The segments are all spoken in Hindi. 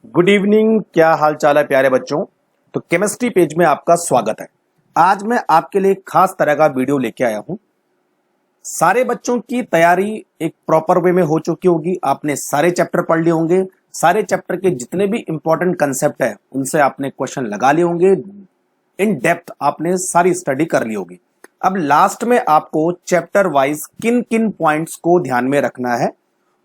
Good evening. क्या हाल चाल है प्यारे बच्चों। तो केमिस्ट्री पेज में आपका स्वागत है। आज मैं आपके लिए खास तरह का वीडियो लेके आया हूं। सारे बच्चों की तैयारी एक प्रॉपर वे में हो चुकी होगी। आपने सारे चैप्टर पढ़ लिए होंगे। सारे चैप्टर के जितने भी इंपॉर्टेंट कंसेप्ट है उनसे आपने क्वेश्चन लगा लिए होंगे। इन डेप्थ आपने सारी स्टडी कर ली होगी। अब लास्ट में आपको चैप्टर वाइज किन किन पॉइंट्स को ध्यान में रखना है,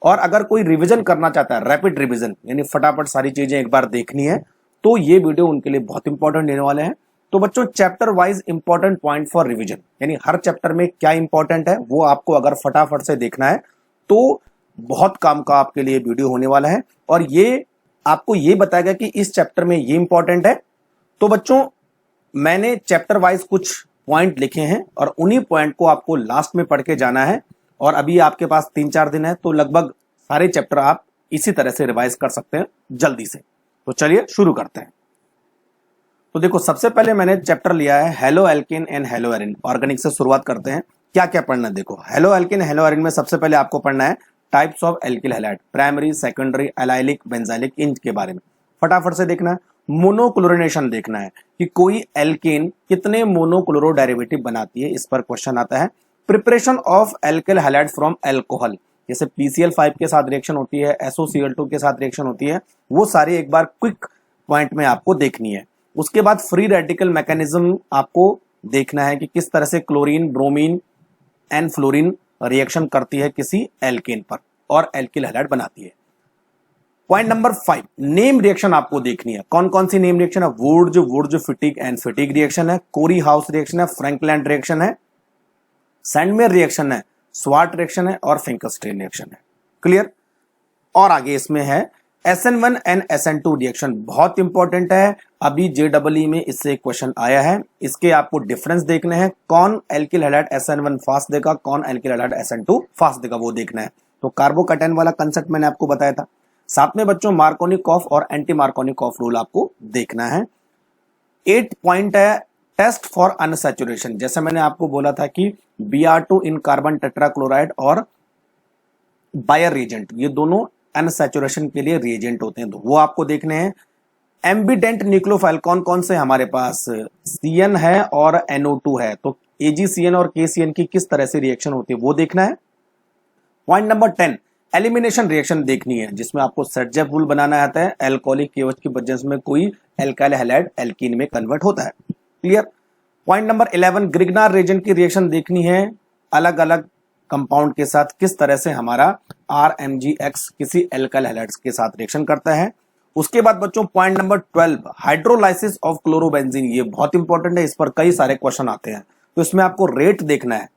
और अगर कोई रिवीजन करना चाहता है, रैपिड रिवीजन यानी फटाफट सारी चीजें एक बार देखनी है, तो ये वीडियो उनके लिए बहुत इंपॉर्टेंट रहने वाले हैं। तो बच्चों, chapter wise important point for revision यानी हर चैप्टर में क्या इंपॉर्टेंट है वो आपको अगर फटाफट से देखना है तो बहुत काम का आपके लिए वीडियो होने वाला है। और ये आपको ये बताएगा कि इस चैप्टर में ये इंपॉर्टेंट है। तो बच्चों, मैंने चैप्टर वाइज कुछ पॉइंट लिखे हैं और उन्हीं पॉइंट को आपको लास्ट में पढ़ के जाना है। और अभी आपके पास 3-4 दिन है तो लगभग सारे चैप्टर आप इसी तरह से रिवाइज कर सकते हैं जल्दी से। तो चलिए शुरू करते हैं। तो देखो, सबसे पहले मैंने चैप्टर लिया है halo alkane and hello Erin. Organic से शुरुआत करते हैं। क्या क्या पढ़ना है देखो। हेलो एल्केन हेलो एरिन में सबसे पहले आपको पढ़ना है types of alkyl halide, primary, secondary, allylic, benzylic, इनके बारे में फटाफट से देखना है। मोनोक्लोरिनेशन देखना है कि कोई एल्केन कितने मोनोक्लोरो डेरिवेटिव बनाती है, इस पर क्वेश्चन आता है। Preparation of alkyl halide from alcohol, जैसे PCl5 के साथ रिएक्शन होती है, SOCl2 के साथ रिएक्शन होती है, वो सारी एक बार क्विक पॉइंट में आपको देखनी है। उसके बाद फ्री रेडिकल मैकेनिज्म आपको देखना है कि किस तरह से chlorine, bromine and fluorine reaction करती है किसी एल्केन पर और एल्किल हैलाइड बनाती है। पॉइंट नंबर 5, नेम रिएक्शन आपको देखनी है। कौन कौन सी नेम रिएक्शन है? वुड्ज, वुड्ज फिटिक एंड फिटिक रिएक्शन है, कोरी हाउस रिएक्शन है, फ्रैंकलैंड रिएक्शन है, सैंडमेयर रिएक्शन है, स्वार्ट रिएक्शन है और फिंकरस्टीन रिएक्शन है। क्लियर? और आगे इसमें है SN1 एंड SN2 रिएक्शन, बहुत इंपॉर्टेंट है। अभी JEE में इससे एक क्वेश्चन आया है। इसके आपको डिफरेंस देखने हैं, कौन एल्किल हैलाइड SN1 फास्ट देगा, कौन एल्किल हैलाइड SN2 फास्ट देगा, वो देखना है। तो कार्बोकैटायन वाला कंसेप्ट मैंने आपको बताया था। साथ में बच्चों मार्कोनिकॉफ और एंटी मार्कोनिकॉफ रूल आपको देखना है। 8 पॉइंट है टेस्ट फॉर अनसैचुरेशन। जैसे मैंने आपको बोला था कि Br2 इन कार्बन टेट्राक्लोराइड और बायर रिएजेंट, ये दोनों अनसैचुरेशन के लिए रिएजेंट होते हैं, तो वो आपको देखने हैं। एम्बिडेंट न्यूक्लियोफाइल कौन कौन से हमारे पास? CN है और NO2 है, तो AgCN और KCN की किस तरह से रिएक्शन होती है वो देखना है। पॉइंट नंबर 10, एलिमिनेशन रिएक्शन देखनी है, जिसमें आपको सेटजेफ रूल बनाना आता है। एल्कोहलिक केओएच की वजह में कोई एल्काइल हैलाइड एल्कीन में कन्वर्ट होता है। क्लियर? पॉइंट नंबर 11, ग्रिग्नार रिएजेंट की रिएक्शन देखनी है, अलग अलग कंपाउंड के साथ किस तरह से हमारा RMgX किसी एल्काइल हैलाइड्स के साथ रिएक्शन करता है। उसके बाद बच्चों point number 12, hydrolysis of chlorobenzene, ये बहुत इंपॉर्टेंट है, इस पर कई सारे क्वेश्चन आते हैं। तो इसमें आपको रेट देखना है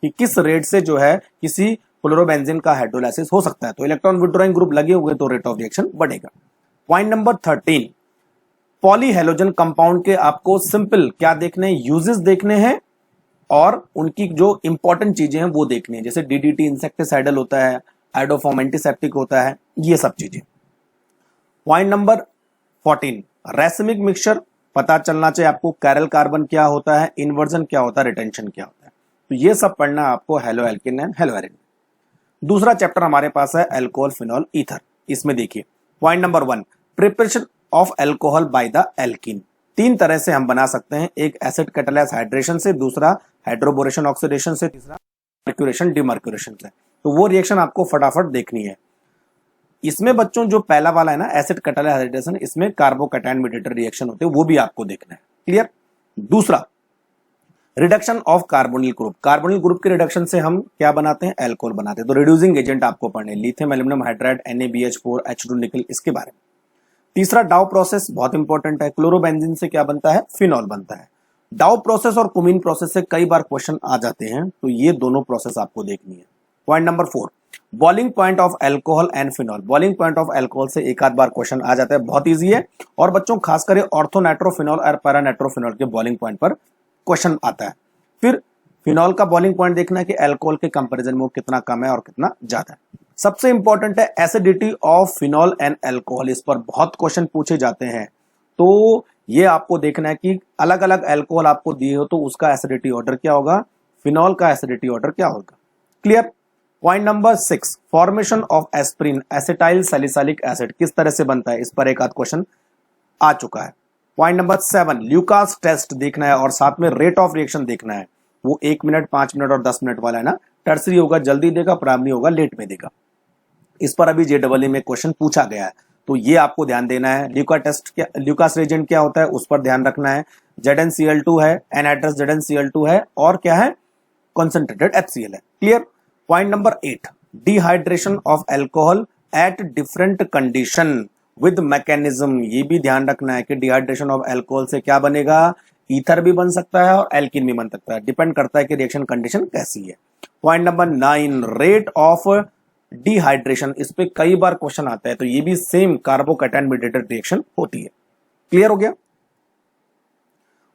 कि किस रेट से जो है किसी क्लोरोबेंजीन का हाइड्रोलाइसिस हो सकता है। तो इलेक्ट्रॉन विड्रॉइंग ग्रुप लगे हुए तो रेट ऑफ रिएक्शन बढ़ेगा। पॉइंट नंबर 13, पॉलीहेलोजन कंपाउंड के आपको सिंपल क्या देखने हैं? यूजेस देखने हैं और उनकी जो इंपॉर्टेंट चीजें हैं वो देखनी है, जैसे DDT इंसेक्टिसाइडल होता है, आइडोफॉर्म एंटीसेप्टिक होता है, ये सब चीजें। पॉइंट नंबर 14, रेसिमिक मिक्सचर पता चलना चाहिए आपको, कैरल कार्बन क्या होता है, इन्वर्जन क्या होता है, रिटेंशन क्या होता है। तो ये सब पढ़ना आपको haloalkane and haloarene. दूसरा चैप्टर हमारे पास है अल्कोहल, फिनॉल, ईथर। इसमें देखिए point number 1, preparation of alcohol by the alkene. 3 तरह से हम बना सकते हैं, एक एसिड कैटालाइज हाइड्रेशन से, दूसरा हाइड्रोबोरेशन ऑक्सीडेशन से, तीसरा मर्क्यूरेशन डिमर्क्यूरेशन से। तो वो रिएक्शन आपको फटाफट देखनी है। इसमें बच्चों जो पहला वाला है ना, एसिड कैटालाइज हाइड्रेशन, इसमें कार्बोकैटायन मीडिएटेड रिएक्शन होते हैं, वो भी आपको देखना है। क्लियर? दूसरा, reduction of carbonyl group. Carbonyl group के रिडक्शन से हम क्या बनाते हैं? अल्कोहल बनाते हैं। तो रिड्यूसिंग एजेंट आपको पढ़ने, lithium aluminium hydride, NaBH4, H2 निकल, इसके बारे में। तीसरा, डाउ प्रोसेस बहुत इंपॉर्टेंट है। क्लोरोबेंजीन से क्या बनता है? फिनॉल बनता है। डाउ प्रोसेस और कुमीन प्रोसेस से कई बार क्वेश्चन आ जाते हैं, तो ये दोनों प्रोसेस आपको देखनी है। Point number 4, boiling point of alcohol and phenol. Boiling point of alcohol से एक आध बार क्वेश्चन आ जाता है, बहुत इजी है। और बच्चों खास करके ऑर्थोनाइट्रोफिनॉल और पैरानाइट्रोफिनॉल के बॉइलिंग पॉइंट पर क्वेश्चन आता है। फिर फिनॉल का बॉइलिंग पॉइंट देखना है कि अल्कोहल के कंपैरिजन में वो कितना कम है और कितना ज्यादा है। सबसे इंपॉर्टेंट है acidity of phenol and alcohol, इस पर बहुत क्वेश्चन पूछे जाते हैं। तो ये आपको देखना है कि अलग अलग अल्कोहल आपको दिए हो तो उसका एसिडिटी ऑर्डर क्या होगा, फिनॉल का एसिडिटी ऑर्डर क्या होगा। Clear? Point number 6, formation of aspirin acetyl salicylic acid किस तरह से बनता है, इस पर एक आध क्वेश्चन आ चुका है। पॉइंट नंबर 7, ल्यूकास टेस्ट देखना है और साथ में रेट ऑफ रिएक्शन देखना है। वो 1 मिनट, 5 मिनट और 10 मिनट वाला है ना। टर्सरी होगा जल्दी देगा, प्राइमरी होगा लेट में देगा। इस पर अभी JEE में क्वेश्चन पूछा गया है, तो ये आपको ध्यान देना है। ल्यूकास रिएजेंट क्या होता है उस पर ध्यान रखना है। ZnCl2 है, एनहाइड्रस ZnCl2 है और क्या है, कॉन्सेंट्रेटेड HCl है। Clear. Point number 8, dehydration of alcohol at different condition with mechanism. ये भी ध्यान रखना है कि डिहाइड्रेशन ऑफ एल्कोहल से क्या बनेगा, ईथर भी बन सकता है और एल्किन भी बन सकता है, डिपेंड करता है कि रिएक्शन कंडीशन कैसी है। Point number 9, rate of dehydration, इस पे कई बार क्वेश्चन आता है, तो ये भी सेम कार्बोकैटायन मीडिएटेड रिएक्शन होती है। क्लियर हो गया।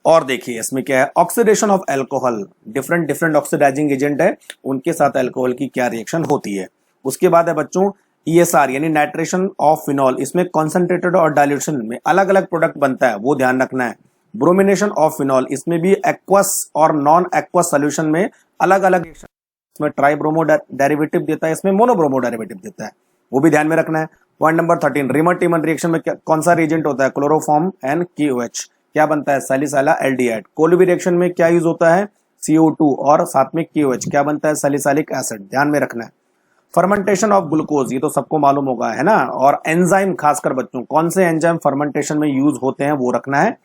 और देखिए इसमें क्या है, oxidation of alcohol, different oxidising agent है, उनके साथ एल्कोहल की क्या रिएक्शन होती है। उसके बाद है बच्चों ESR यानी नाइट्रेशन ऑफ फिनॉल, इसमें कॉन्सेंट्रेटेड और डाइल्यूशन में अलग अलग प्रोडक्ट बनता है, वो ध्यान रखना है। ब्रोमिनेशन ऑफ फिनॉल, इसमें भी एक्वस और नॉन एक्वस सोल्यूशन में अलग अलग, इसमें ट्राइब्रोमो डेरिवेटिव देता है, इसमें मोनोब्रोमो डेरिवेटिव देता है, वो भी ध्यान में रखना है। पॉइंट नंबर 13, रिमर-टिमन रिएक्शन में कौन सा रिएजेंट होता है, क्लोरोफॉर्म एंड KOH, क्या बनता है, सैलिसाइला एल्डिहाइड। कोल्बी रिएक्शन में क्या यूज होता है, CO2 और साथ में KOH, क्या बनता है, सैलिसाइलिक एसिड, ध्यान में रखना है। फर्मेंटेशन ऑफ ग्लूकोज, ये तो सबको मालूम होगा है ना। और एंजाइम, खासकर बच्चों कौन से एंजाइम फर्मेंटेशन में यूज होते हैं वो रखना है,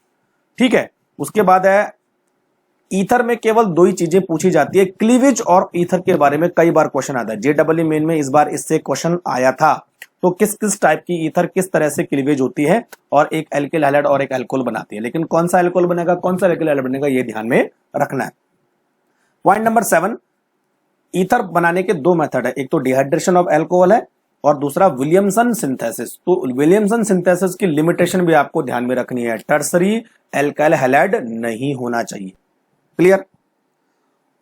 ठीक है। उसके बाद है ईथर में केवल 2 ही चीजें पूछी जाती है, क्लीवेज और ईथर के बारे में कई बार क्वेश्चन आता है। JEE मेन में इस बार इससे क्वेश्चन आया था, तो किस किस टाइप की ईथर किस तरह से क्लीवेज होती है और एक एल्किल हैलाइड और एक एल्कोहल बनाती है, लेकिन कौन सा एल्कोहल बनेगा कौन सा एल्किल हैलाइड बनेगा ये ध्यान में रखना है। पॉइंट नंबर 7, ईथर बनाने के 2 मेथड है, एक तो डिहाइड्रेशन ऑफ एल्कोहल है और दूसरा विलियमसन सिंथेसिस। तो विलियमसन सिंथेसिस की लिमिटेशन भी आपको ध्यान में रखनी है, टर्सरी एल्काइल हैलाइड नहीं होना चाहिए। क्लियर।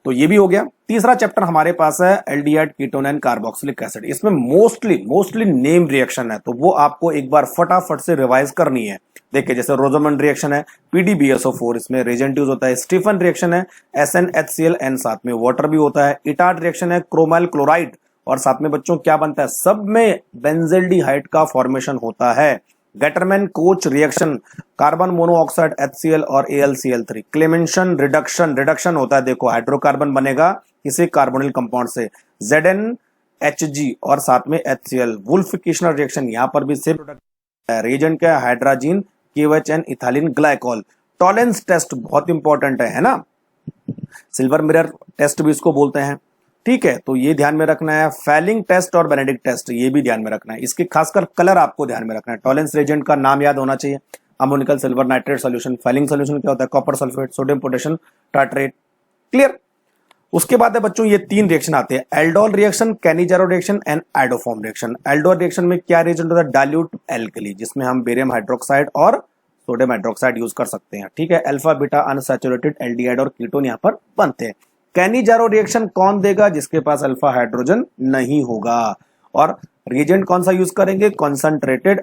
तो ये भी हो गया। तीसरा चैप्टर हमारे पास है aldehyde, ketone and carboxylic acid. इसमें मोस्टली नेम रिएक्शन है, तो वो आपको एक बार फटाफट से रिवाइज करनी है। देखिए जैसे रोजामंड रिएक्शन है PDBSO4, इसमें रेजेंट यूज होता है। स्टीफन रिएक्शन है SnHCl, साथ में वाटर भी होता है। इटार्ड रिएक्शन है क्रोमाइल क्लोराइड और साथ में बच्चों क्या बनता है, सब में बेंजेल्डिहाइड का फॉर्मेशन होता है। Gattermann coach reaction, carbon monoxide HCl और AlCl3। क्लेमेंशन रिडक्शन होता है, देखो हाइड्रोकार्बन बनेगा किसी कार्बोनिल कंपाउंड से, ZnHg और साथ में HCl। वुल्फ-किशनर रिएक्शन, यहां पर भी सेम प्रोडक्ट है। रिएजेंट क्या है, hydrazine, KOH and ethylene glycol. Tollens test बहुत इंपॉर्टेंट है ना, सिल्वर मिरर टेस्ट भी इसको बोलते हैं, ठीक है। तो ये ध्यान में रखना है। फैलिंग टेस्ट और बेनेडिक्ट टेस्ट, ये भी ध्यान में रखना है। इसके खासकर कलर आपको ध्यान में रखना है। टॉलेंस रिएजेंट का नाम याद होना चाहिए, ammoniacal silver nitrate solution. Falling solution क्या होता है, copper sulphate, sodium potassium tartrate. Clear. उसके बाद है बच्चों ये 3 रिएक्शन आते हैं, aldol reaction, Cannizzaro reaction and iodoform reaction. Aldol reaction में क्या रिएजेंट होता है, डाइल्यूट एल्कली, जिसमें हम बेरियम हाइड्रोक्साइड और सोडियम हाइड्रोक्साइड यूज कर सकते हैं, ठीक है। अल्फा बीटा अनसैचुरेटेड एल्डिहाइड और कीटोन यहां पर बनते हैं। कैनिजारो रिएक्शन कौन देगा, जिसके पास अल्फा हाइड्रोजन नहीं होगा। और रिएजेंट कौन सा यूज करेंगे, कॉन्सेंट्रेटेड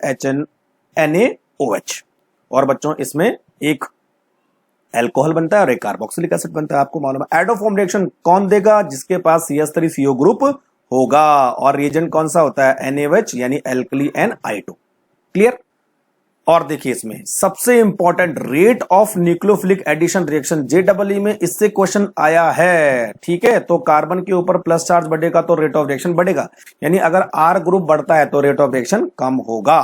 NaOH। और बच्चों इसमें एक एल्कोहल बनता है और एक कार्बोक्सिलिक एसिड बनता है, आपको मालूम है। आइडोफॉर्म रिएक्शन कौन देगा, जिसके पास CH3CO ग्रुप होगा। और रिएजेंट कौन सा होता है, NaOH यानी एल्कली NI2। क्लियर। और देखिए इसमें सबसे important, rate of nucleophilic addition reaction, JEE में इससे क्वेश्चन आया है, ठीक है। तो कार्बन के ऊपर प्लस चार्ज बढ़ेगा तो रेट ऑफ रिएक्शन बढ़ेगा, यानी अगर R ग्रुप बढ़ता है तो रेट ऑफ रिएक्शन कम होगा।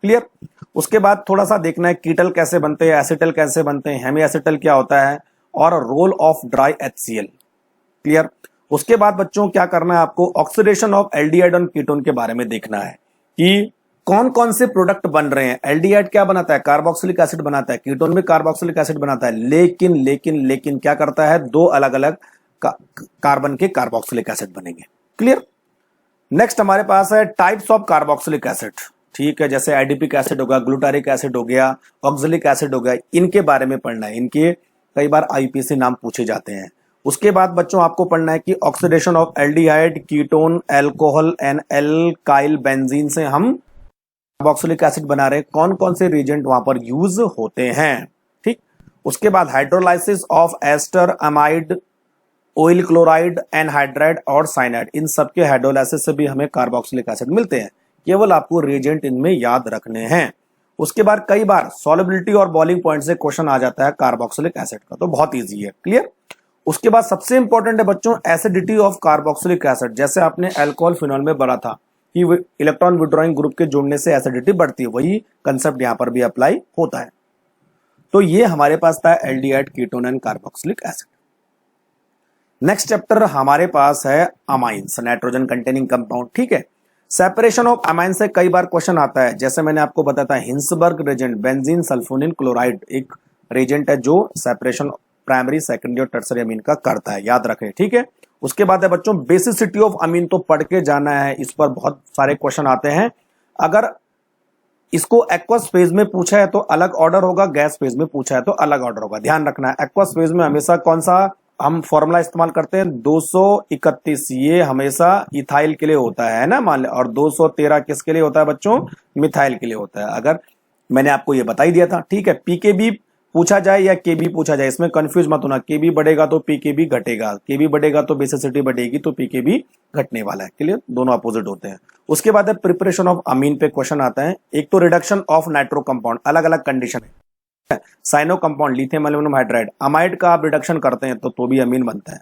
क्लियर। उसके बाद थोड़ा सा देखना है कीटल कैसे बनते हैं, एसिटल कैसे बनते हैं, हेमी एसिटल क्या होता है और role of dry HCl। Clear. उसके बाद बच्चों क्या करना है आपको, ऑक्सीडेशन ऑफ एल्डिहाइड और कीटोन के बारे में देखना है कि कौन कौन से प्रोडक्ट बन रहे हैं। एल्डिहाइड क्या बनाता है, कार्बोक्सिलिक एसिड बनाता है, कीटोन भी कार्बोक्सिलिक एसिड बनाता है, लेकिन क्या करता है, 2 अलग अलग कार्बन के कार्बोक्सिलिक एसिड बनेंगे। क्लियर। नेक्स्ट हमारे पास है टाइप्स ऑफ कार्बोक्सिलिक एसिड, ठीक है। जैसे एडिपिक एसिड होगा, ग्लूटारिक एसिड हो गया, ऑक्जेलिक एसिड हो गया, इनके बारे में पढ़ना है, इनके कई बार IPC नाम पूछे जाते हैं। उसके बाद बच्चों आपको पढ़ना है कि oxidation of aldehyde, ketone, alcohol and alkyl benzene से हम कार्बोक्सिलिक एसिड बना रहे, कौन कौन से रिएजेंट वहां पर यूज होते हैं, ठीक। उसके बाद hydrolysis of ester amide acyl chloride, anhydride और साइनाइड, इन सब के हाइड्रोलाइसिस से भी हमें कार्बोक्सिलिक एसिड मिलते हैं। केवल आपको रिएजेंट इनमें याद रखने हैं। उसके बाद कई बार सॉल्युबिलिटी और बॉइलिंग पॉइंट से क्वेश्चन आ जाता है कार्बोक्सिलिक एसिड का, तो बहुत इजी है। क्लियर। उसके बाद सबसे इंपॉर्टेंट है बच्चों एसिडिटी ऑफ कार्बोक्सिलिक एसिड। जैसे आपने अल्कोहल फिनॉल में पढ़ा था कि इलेक्ट्रॉन विड्रॉइंग ग्रुप के जुड़ने से एसिडिटी बढ़ती है, वही कंसेप्ट यहां पर भी अप्लाई होता है। तो ये हमारे पास था aldehyde, ketone and carboxylic acid. Next chapter हमारे पास है अमाइंस, नाइट्रोजन कंटेनिंग कंपाउंड। ठीक है, सेपरेशन ऑफ अमाइन से कई बार क्वेश्चन आता है। जैसे मैंने आपको बताया था Hinsberg Regent, benzene sulphonyl chloride एक रेजेंट है जो सेपरेशन प्राइमरी, सेकेंडरी और टर्सरी अमीन का करता है, याद रखें। ठीक है। उसके बाद है बच्चों बेसिसिटी ऑफ अमीन, तो पढ़ के जाना है, इस पर बहुत सारे क्वेश्चन आते हैं। अगर इसको एक्वस फेज में पूछा है तो अलग ऑर्डर होगा, गैस फेज में पूछा है तो अलग ऑर्डर होगा, ध्यान रखना है। एक्वस फेज में हमेशा कौन सा हम फॉर्मूला इस्तेमाल करते हैं, 231, ये हमेशा इथाइल के लिए होता है ना, मान ले। और 213 किसके लिए होता है बच्चों, मिथाइल के लिए होता है। अगर मैंने आपको ये बता ही दिया था। ठीक है, पीकेबी पूछा जाए या केबी पूछा जाए, इसमें कंफ्यूज मत होना। केबी बढ़ेगा तो पीकेबी घटेगा, केबी बढ़ेगा तो बेसिसिटी बढ़ेगी, तो पीकेबी घटने वाला है। क्लियर, दोनों अपोजिट होते हैं। उसके बाद है प्रिपरेशन ऑफ अमीन पे क्वेश्चन आता है। एक तो रिडक्शन ऑफ नाइट्रो कंपाउंड, अलग अलग कंडीशन है। Cyano compound, lithium aluminium hydride, amide का आप रिडक्शन करते हैं तो भी अमीन बनता है।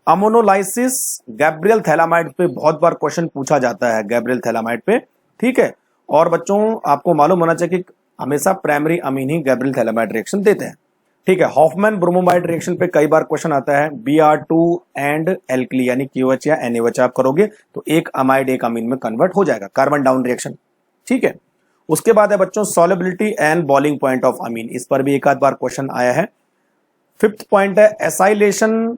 अमोनोलाइसिस गैब्रियल थैलामाइड पे बहुत बार क्वेश्चन पूछा जाता है, गैब्रियल थैलामाइड पे। ठीक है, और बच्चों आपको मालूम होना चाहिए कि हमेशा प्राइमरी अमीन ही गैब्रियल थैलामाइड रिएक्शन देते हैं। ठीक है, हॉफमैन ब्रोमोमाइड रिएक्शन पे कई बार क्वेश्चन आता है। Br2 एंड एल्कली यानी QH या NaOH आप करोगे तो एक अमाइड एक अमीन में कन्वर्ट हो जाएगा, कार्बन डाउन रिएक्शन। ठीक है। उसके बाद है बच्चों solubility and boiling point of amine, इस पर भी एक आध बार क्वेश्चन आया है। फिफ्थ पॉइंट है एसाइलेशन।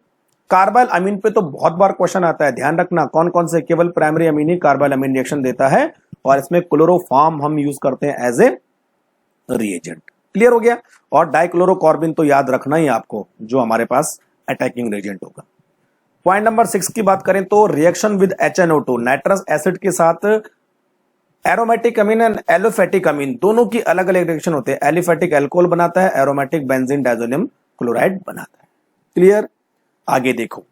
कार्बाइल अमीन पे तो बहुत बार क्वेश्चन आता है, ध्यान रखना कौन कौन से, केवल प्राइमरी अमीन ही कार्बाइल अमीन रिएक्शन देता है, और इसमें क्लोरोफॉर्म हम यूज करते हैं एज ए रिएजेंट। क्लियर हो गया। और डाइक्लोरोकार्बिन तो याद रखना ही आपको, जो हमारे पास अटैकिंग रेजेंट होगा। पॉइंट नंबर 6 की बात करें तो reaction with HNO2, nitrous acid के साथ एरोमेटिक अमीन एंड एलोफेटिक अमीन, दोनों की अलग अलग रिएक्शन होते हैं। एलिफेटिक अल्कोहल बनाता है, एरोमेटिक बेंजीन डाइजोनियम क्लोराइड बनाता है। क्लियर, आगे देखो।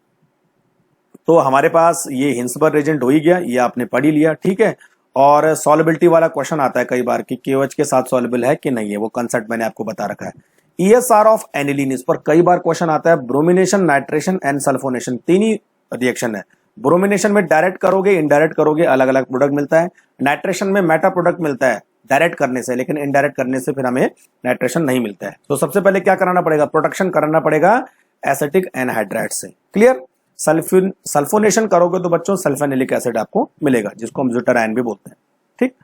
तो हमारे पास ये हिंसबर्ग रेजेंट हो ही गया, ये आपने पढ़ ही लिया। ठीक है, और सॉल्युबिलिटी वाला क्वेश्चन आता है कई बार कि KOH के साथ सॉल्युबल है कि नहीं है, वो कंसेप्ट मैंने आपको बता रखा है। ESR ऑफ एनिलीन, इस पर कई बार क्वेश्चन आता है। ब्रोमिनेशन, नाइट्रेशन एंड सल्फोनेशन, तीन ही रिएक्शन है। ब्रोमिनेशन में डायरेक्ट करोगे, इनडायरेक्ट करोगे, अलग अलग प्रोडक्ट मिलता है। नाइट्रेशन में मेटा प्रोडक्ट मिलता है डायरेक्ट करने से, लेकिन इनडायरेक्ट करने से फिर हमें नाइट्रेशन नहीं मिलता है। तो सबसे पहले क्या कराना पड़ेगा, प्रोटेक्शन कराना पड़ेगा एसिटिक एनहाइड्राइड से। क्लियर। सल्फोनेशन करोगे तो बच्चों सल्फेनिलिक एसिड आपको मिलेगा, जिसको हम ज्यूटारायन भी बोलते हैं। ठीक।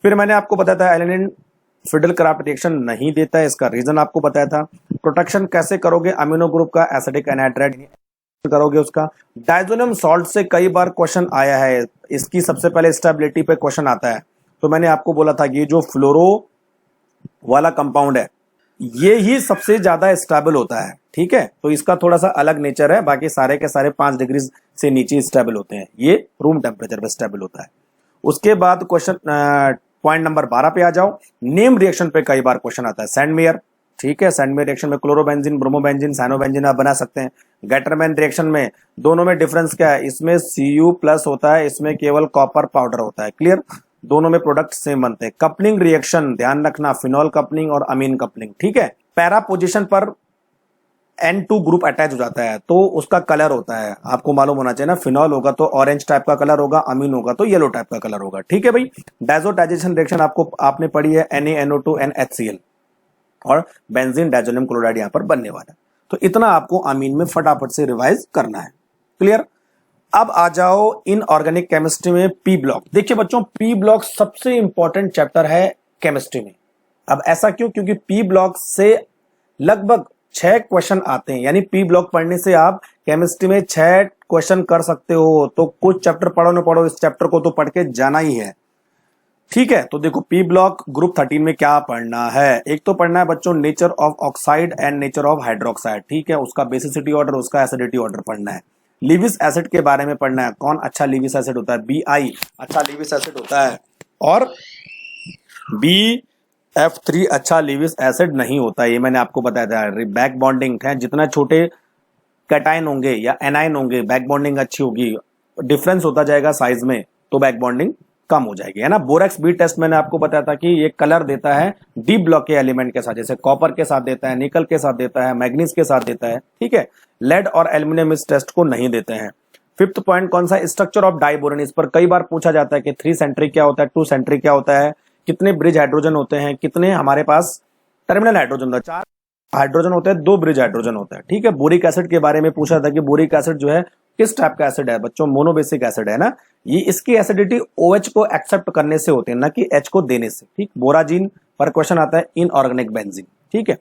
फिर मैंने आपको बताया था एलेनिन फिडल क्राफ्ट रिएक्शन नहीं देता है, इसका रीजन आपको बताया था। प्रोटेक्शन कैसे करोगे अमीनो ग्रुप का, एसिटिक एनहाइड्राइड करोगे उसका। डाइजोनियम सॉल्ट से कई बार क्वेश्चन आया है, इसकी सबसे पहले स्टेबिलिटी पे क्वेश्चन आता है। तो मैंने आपको बोला था कि ये जो फ्लोरो वाला कंपाउंड है ये ही सबसे ज्यादा स्टेबल होता है। ठीक है, तो इसका थोड़ा सा अलग नेचर है, बाकी सारे के सारे 5 डिग्री से नीचे स्टेबल होते हैं, ये रूम टेम्परेचर पे स्टेबल होता है। उसके बाद क्वेश्चन पॉइंट नंबर 12 पे आ जाओ। नेम रिएक्शन पे कई बार क्वेश्चन आता है। सैंडमेयर, ठीक है, सैंडमेयर रिएक्शन में क्लोरोबेंजीन, ब्रोमोबेंजीन, साइनोबेंजीन आप बना सकते हैं। गैटरमैन रिएक्शन में दोनों में डिफरेंस क्या है, इसमें Cu+ होता है, इसमें केवल कॉपर पाउडर होता है। क्लियर, दोनों में प्रोडक्ट सेम बनते हैं। कपलिंग रिएक्शन ध्यान रखना, फिनॉल कपलिंग और अमीन कपलिंग। ठीक है, पैरा पोजीशन पर N2 ग्रुप अटैच हो जाता है तो उसका कलर होता है, आपको मालूम होना चाहिए ना, फिनॉल होगा तो ऑरेंज टाइप का कलर होगा, अमीन होगा तो येलो टाइप का कलर होगा। ठीक है भाई। डायजोटाइजेशन रिएक्शन आपने पढ़ी है, NaNO2 NHCl, और बेंजीन डाइजोनियम क्लोराइड यहां पर बनने वाला है। तो इतना आपको अमीन में फटाफट से रिवाइज करना है। क्लियर। अब आ जाओ इनऑर्गेनिक केमिस्ट्री में पी ब्लॉक। देखिए बच्चों, पी ब्लॉक सबसे इंपॉर्टेंट चैप्टर है केमिस्ट्री में। अब ऐसा क्यों, क्योंकि पी ब्लॉक से लगभग 6 क्वेश्चन आते हैं, यानी पी ब्लॉक पढ़ने से आप केमिस्ट्री में 6 क्वेश्चन कर सकते हो। तो कुछ चैप्टर पढ़ो ना पढ़ो, इस चैप्टर को तो पढ़ के जाना ही है। ठीक है, तो देखो पी ब्लॉक ग्रुप 13 में क्या पढ़ना है। एक तो पढ़ना है बच्चों nature of oxide and nature of hydroxide. ठीक है, उसका बेसिसिटी ऑर्डर, उसका एसिडिटी ऑर्डर पढ़ना है। लिविस एसिड के बारे में पढ़ना है, कौन अच्छा लिविस एसिड होता है, Bi अच्छा लिविस एसिड होता है, और BF3 अच्छा लिविस एसिड नहीं होता है, ये मैंने आपको बताया था। बैक बॉन्डिंग है, जितना छोटे कैटायन होंगे या एनायन होंगे, बैक बॉन्डिंग अच्छी होगी, डिफरेंस होता जाएगा साइज में तो बैक बॉन्डिंग कम हो जाएगी, है ना। बोरेक्स बी टेस्ट मैंने आपको बताया था कि ये कलर देता है डी ब्लॉक के एलिमेंट के साथ, जैसे कॉपर के साथ देता है, निकल के साथ देता है, मैग्नीज के साथ देता है, ठीक है। लेड और एल्यूमिनियम इस टेस्ट को नहीं देते हैं। फिफ्थ पॉइंट कौन सा, स्ट्रक्चर ऑफ डाइबोरेन। इस पर कई बार पूछा जाता है कि 3 सेंट्रिक क्या होता है, 2 सेंट्रिक क्या होता है, कितने ब्रिज हाइड्रोजन होते हैं, कितने हमारे पास टर्मिनल हाइड्रोजन होता है, 4 हाइड्रोजन होते हैं, 2 ब्रिज हाइड्रोजन होता है, ठीक है। बोरिक एसिड के बारे में पूछा था कि बोरिक एसिड जो है किस टाइप का एसिड है बच्चों, मोनोबेसिक एसिड है ना। ये इसकी एसिडिटी OH को एक्सेप्ट करने से होती है, ना कि H को देने से, ठीक। बोराजीन पर क्वेश्चन आता है, इनऑर्गेनिक बेंजीन, ठीक है।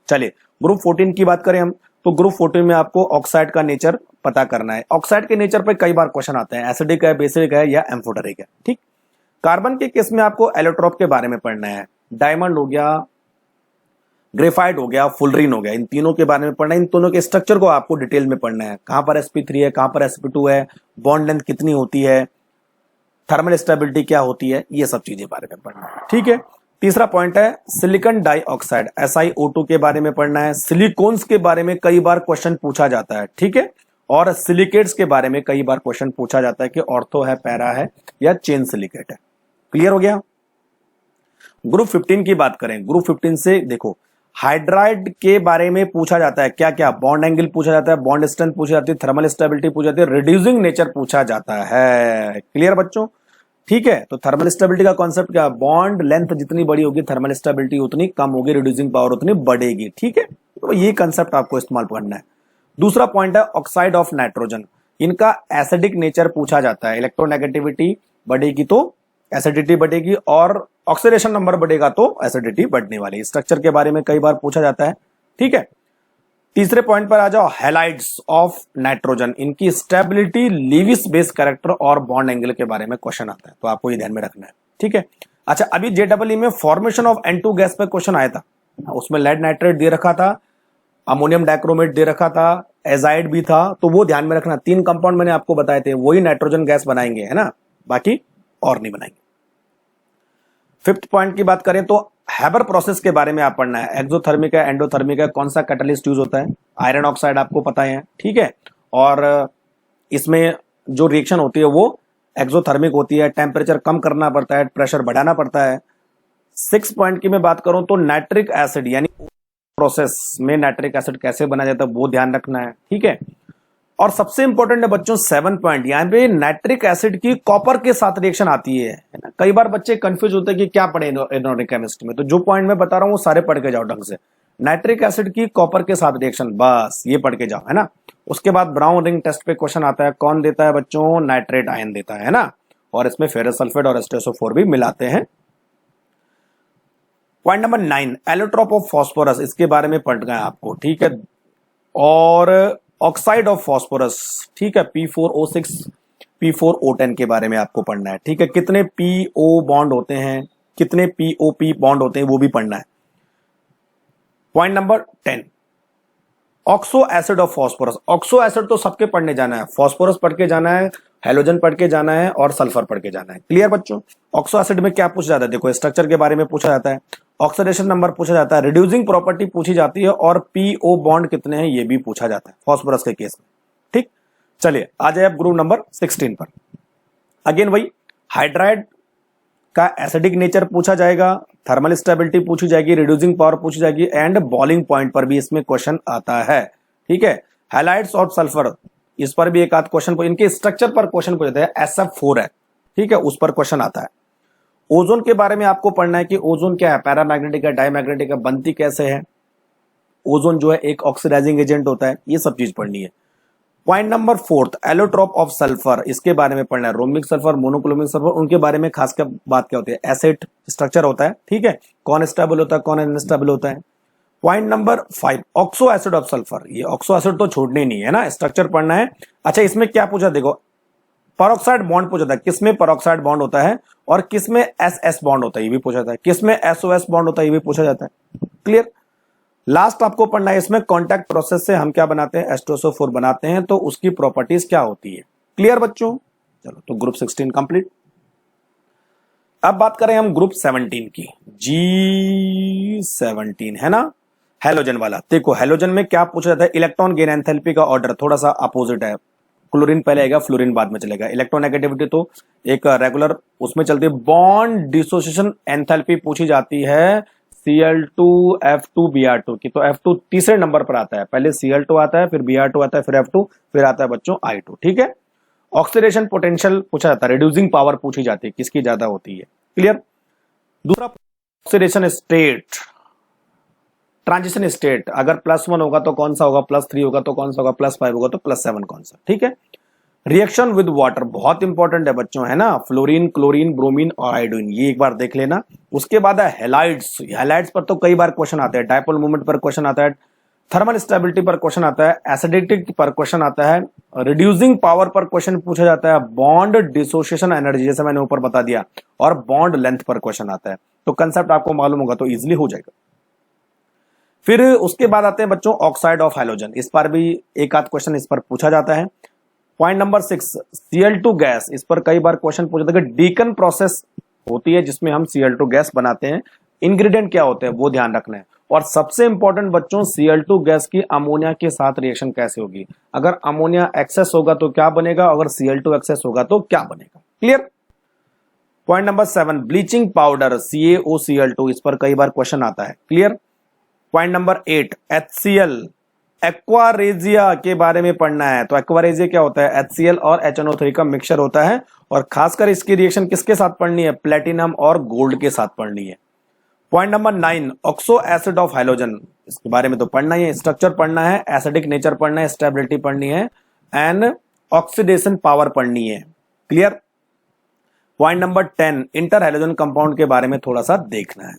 चलिए ग्रुप 14 की बात करें हम, तो ग्रुप 14 में आपको ऑक्साइड का नेचर पता करना है। ऑक्साइड के नेचर पे कई बार क्वेश्चन आते हैं, एसिडिक है, बेसिक है या एम्फोटेरिक है, ठीक। कार्बन के केस में आपको एलोट्रोप के बारे में पढ़ना है, डायमंड हो गया, ग्रेफाइट हो गया, फुलरीन हो गया, इन तीनों के बारे में पढ़ना है। इन दोनों के स्ट्रक्चर को आपको डिटेल में पढ़ना है, कहां पर sp3 है, कहां पर sp2 है, बॉन्ड लेंथ कितनी होती है, थर्मल स्टेबिलिटी क्या होती है, ये सब चीजें बारे में पढ़ना है, ठीक है। तीसरा पॉइंट है सिलिकॉन डाइऑक्साइड SiO2 के बारे में पढ़ना है। सिलिकॉन्स के बारे में कई बार क्वेश्चन पूछा जाता है, ठीक है। और सिलिकेट्स के बारे में कई बार क्वेश्चन पूछा जाता है कि ऑर्थो है, पैरा है या चेन सिलिकेट है। क्लियर हो गया। ग्रुप 15 की बात करें, ग्रुप 15 से देखो हाइड्राइड के बारे में पूछा जाता है, क्या क्या, बॉन्ड एंगल पूछा जाता है, बॉन्ड स्ट्रेंथ पूछी जाती है, थर्मल स्टेबिलिटी पूछी जाती है, रिड्यूसिंग नेचर पूछा जाता है। क्लियर बच्चों, ठीक है। तो थर्मल स्टेबिलिटी का कॉन्सेप्ट क्या, बॉन्ड लेंथ जितनी बड़ी होगी थर्मल स्टेबिलिटी उतनी कम होगी, रिड्यूसिंग पावर उतनी बढ़ेगी, ठीक है। तो ये कंसेप्ट आपको इस्तेमाल करना है। दूसरा पॉइंट है ऑक्साइड ऑफ नाइट्रोजन, इनका एसिडिक नेचर पूछा जाता है, इलेक्ट्रोनेगेटिविटी बढ़ेगी तो एसिडिटी बढ़ेगी और ऑक्सीडेशन नंबर बढ़ेगा तो एसिडिटी बढ़ने वाली। स्ट्रक्चर के बारे में कई बार पूछा जाता है, ठीक है। तीसरे पॉइंट पर आ जाओ, हैलाइड्स ऑफ नाइट्रोजन, इनकी स्टेबिलिटी, लीविस बेस कैरेक्टर और बॉन्ड एंगल के बारे में क्वेश्चन आता है, तो आपको ये ध्यान में रखना है, ठीक है। अच्छा, अभी JEE में फॉर्मेशन ऑफ N2 गैस पे क्वेश्चन आया था, उसमें लेड नाइट्रेट दे रखा था, अमोनियम डाइक्रोमेट दे रखा था, एजाइड भी था, तो वो ध्यान में रखना। 3 कंपाउंड मैंने आपको बताए थे, वही नाइट्रोजन गैस बनाएंगे, है ना, बाकी और नहीं बनाएंगे। फिफ्थ पॉइंट की बात करें तो हैबर प्रोसेस के बारे में आप पढ़ना है, एक्सोथर्मिक है, एंडोथर्मिक है, कौन सा कैटलिस्ट यूज होता है, आयरन ऑक्साइड आपको पता है, ठीक है। और इसमें जो रिएक्शन होती है वो एक्सोथर्मिक होती है, टेम्परेचर कम करना पड़ता है, प्रेशर बढ़ाना पड़ता है। 6 पॉइंट की मैं बात करूं तो नाइट्रिक एसिड यानी प्रोसेस में नाइट्रिक एसिड कैसे बनाया जाता है वो ध्यान रखना है, ठीक है। और सबसे इंपॉर्टेंट है बच्चों 7 पॉइंट, यहां पे नाइट्रिक एसिड की कॉपर के साथ रिएक्शन आती है ना। कई बार बच्चे कंफ्यूज होते हैं कि क्या पढ़े इनऑर्गेनिक केमिस्ट्री में, तो जो पॉइंट मैं बता रहा हूं वो सारे पढ़ के जाओ ढंग से। नाइट्रिक एसिड की कॉपर के साथ रिएक्शन, बस ये पढ़ के जाओ, है ना। उसके बाद ब्राउन रिंग टेस्ट पे क्वेश्चन आता है, कौन देता है बच्चों, नाइट्रेट आयन देता है ना, और इसमें फेरस सल्फेट और एस्टेसोफोर भी मिलाते हैं। Point number 9, allotrope of phosphorus, इसके बारे में पढ़ना है आपको, ठीक है। और ऑक्साइड ऑफ फॉस्फोरस, ठीक है, P4O6 P4O10 के बारे में आपको पढ़ना है, ठीक है। कितने PO बॉन्ड होते हैं, कितने POP बॉन्ड होते हैं वो भी पढ़ना है। Point number 10, oxo acid of phosphorus, oxo acid तो सबके पढ़ने जाना है, फॉस्फोरस पढ़ के जाना है, हेलोजन पढ़ के जाना है और सल्फर पढ़ के जाना है। क्लियर बच्चों। ऑक्सो एसिड में क्या पूछा जाता है, देखो स्ट्रक्चर के बारे में पूछा जाता है, ऑक्सीडेशन नंबर पूछा जाता है, रिड्यूसिंग प्रॉपर्टी पूछी जाती है और PO बॉन्ड कितने हैं ये भी पूछा जाता है फॉस्फोरस के केस में, ठीक। चलिए आ जाए अब ग्रुप नंबर 16 पर। अगेन वही हाइड्राइड का एसिडिक नेचर पूछा जाएगा, थर्मल स्टेबिलिटी पूछी जाएगी, रिड्यूसिंग पावर पूछी जाएगी एंड बॉइलिंग पॉइंट पर भी इसमें क्वेश्चन आता है, ठीक है। हैलाइड्स ऑफ सल्फर, इस पर भी एक आध क्वेश्चन, इनके स्ट्रक्चर पर क्वेश्चन पूछते हैं, SF4 है, ठीक है, उस पर क्वेश्चन आता है। ओजोन के बारे में आपको पढ़ना है कि ओजोन क्या है, पैरामैग्नेटिक है, डायमैग्नेटिक है, बनती कैसे है, ओजोन जो है एक ऑक्सीडाइजिंग एजेंट होता है, ये सब चीज पढ़नी है। Point number 4, allotrope of sulphur, इसके बारे में पढ़ना है, रोमिक सल्फर, मोनोक्लोमिक सल्फर, उनके बारे में खास कर बात क्या होती है, एसिड स्ट्रक्चर होता है, ठीक है, कौन स्टेबल होता है, कौन अनस्टेबल होता है। Point number 5, oxo acid of sulphur, ये ऑक्सो एसिड तो छोड़ने नहीं है ना, स्ट्रक्चर पढ़ना है। अच्छा, इसमें क्या पूछा, देखो परऑक्साइड बॉन्ड पूछा था, किसमें परऑक्साइड बॉन्ड होता है और किसमें SS बॉन्ड होता है ये भी पूछा था, किसमें SOS बॉन्ड होता है ये भी पूछा जाता है। क्लियर। लास्ट आपको पढ़ना है, इसमें कॉन्टैक्ट प्रोसेस से हम क्या बनाते हैं, एस्ट्रोसोफोर बनाते हैं, तो उसकी प्रॉपर्टीज क्या होती है। क्लियर बच्चों। चलो तो ग्रुप 16 कंप्लीट। अब बात करें हम ग्रुप 17 की, G17 है ना, हैलोजन वाला। देखो हैलोजन में क्या पूछा जाता है, इलेक्ट्रॉन गेन एंथैल्पी का ऑर्डर थोड़ा सा अपोजिट है, क्लोरीन पहले आएगा, फ्लोरीन बाद में चलेगा। इलेक्ट्रोनेगेटिविटी तो एक रेगुलर उसमें चलती है। बॉन्ड डिसोसिएशन एंथैल्पी पूछी जाती है Cl2F2Br2 की, तो F2 तीसरे नंबर पर आता है, पहले Cl2 आता है, फिर Br2 आता है, फिर F2, फिर आता है बच्चों I2। ठीक है। ऑक्सीडेशन पोटेंशियल पूछा जाता है, रिड्यूसिंग पावर पूछी जाती है, किसकी ज्यादा होती है। क्लियर। दूसरा ऑक्सीडेशन स्टेट, ट्रांजिशन स्टेट, अगर +1 होगा तो कौन सा होगा, +3 होगा तो कौन सा होगा, +5 होगा तो +7 कौन सा। ठीक है। रिएक्शन विद वाटर बहुत इंपॉर्टेंट है बच्चों, है ना, फ्लोरीन, क्लोरीन, ब्रोमीन और आयोडीन, ये एक बार देख लेना। उसके बाद है हैलाइड्स। हैलाइड्स पर तो कई बार क्वेश्चन आते हैं, डायपोल मूवमेंट पर क्वेश्चन आता है, थर्मल स्टेबिलिटी पर क्वेश्चन आता है, एसिडिटी पर क्वेश्चन आता है, रिड्यूसिंग पावर पर क्वेश्चन पूछा जाता है, बॉन्ड डिसोसिएशन एनर्जी जैसे मैंने ऊपर बता दिया, और बॉन्ड लेंथ पर क्वेश्चन आता है। तो कंसेप्ट आपको मालूम होगा तो इजिली हो जाएगा। फिर उसके बाद आते हैं बच्चों ऑक्साइड ऑफ हाइड्रोजन, इस पर भी एक आध क्वेश्चन इस पर पूछा जाता है। पॉइंट नंबर 6 Cl2 गैस, इस पर कई बार क्वेश्चन पूछा था कि डीकन प्रोसेस होती है जिसमें हम Cl2 गैस बनाते हैं, इंग्रेडिएंट क्या होते हैं वो ध्यान रखना है। और सबसे इंपॉर्टेंट बच्चों Cl2 गैस की अमोनिया के साथ रिएक्शन कैसे होगी, अगर अमोनिया एक्सेस होगा तो क्या बनेगा, अगर Cl2 एक्सेस होगा तो क्या बनेगा। Clear. Point number 7 bleaching powder CaOCl2, इस पर कई बार क्वेश्चन आता है। Clear. Point number 8 HCl, aqua regia के बारे में पढ़ना है। तो एक्वारेजिया क्या होता है, HCl और HNO3 का मिक्सचर होता है, और खासकर इसकी रिएक्शन किसके साथ पढ़नी है, प्लेटिनम और गोल्ड के साथ पढ़नी है। Point number 9 oxo acid of hydrogen, इसके बारे में तो पढ़ना ही है, स्ट्रक्चर पढ़ना है, एसिडिक नेचर पढ़ना है, स्टेबिलिटी पढ़नी है, एंड ऑक्सीडेशन पावर पढ़नी है। Clear. Point number 10 inter hydrogen compound के बारे में थोड़ा सा देखना है।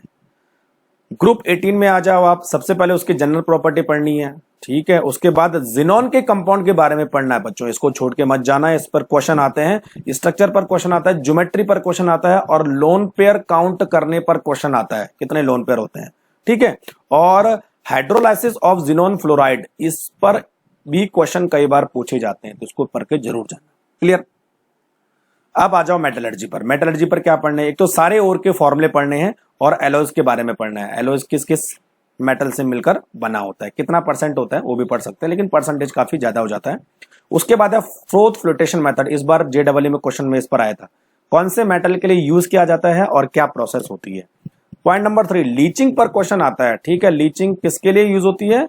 ग्रुप 18 में आ जाओ आप, सबसे पहले उसकी जनरल प्रॉपर्टी पढ़नी है। ठीक है। उसके बाद जिनॉन के कंपाउंड के बारे में पढ़ना है बच्चों, इसको छोड़ के मत जाना है, इस पर क्वेश्चन आते हैं, स्ट्रक्चर पर क्वेश्चन आता है, ज्योमेट्री पर क्वेश्चन आता है, और लोन पेयर काउंट करने पर क्वेश्चन आता है, कितने लोन पेयर होते हैं। ठीक है। और हाइड्रोलाइसिस ऑफ जिनॉन फ्लोराइड, इस पर भी क्वेश्चन कई बार पूछे जाते हैं, तो इसको पढ़ के जरूर जाना। क्लियर। अब आ जाओ मेटलर्जी पर। मेटलर्जी पर क्या पढ़ना है, एक तो सारे ओर के फॉर्मूले पढ़ने हैं, और एलॉयज के बारे में पढ़ना है। एलॉयज किस किस मेटल से मिलकर बना होता है, कितना परसेंट होता है वो भी पढ़ सकते हैं, लेकिन परसेंटेज काफी ज्यादा हो जाता है। उसके बाद है फोर्थ फ्लोटेशन मेथड, इस बार JEE में क्वेश्चन में इस पर आया था, कौन से मेटल के लिए यूज किया जाता है और क्या प्रोसेस होती है। पॉइंट नंबर 3 लीचिंग पर क्वेश्चन आता है। ठीक है। लीचिंग किसके लिए यूज होती है,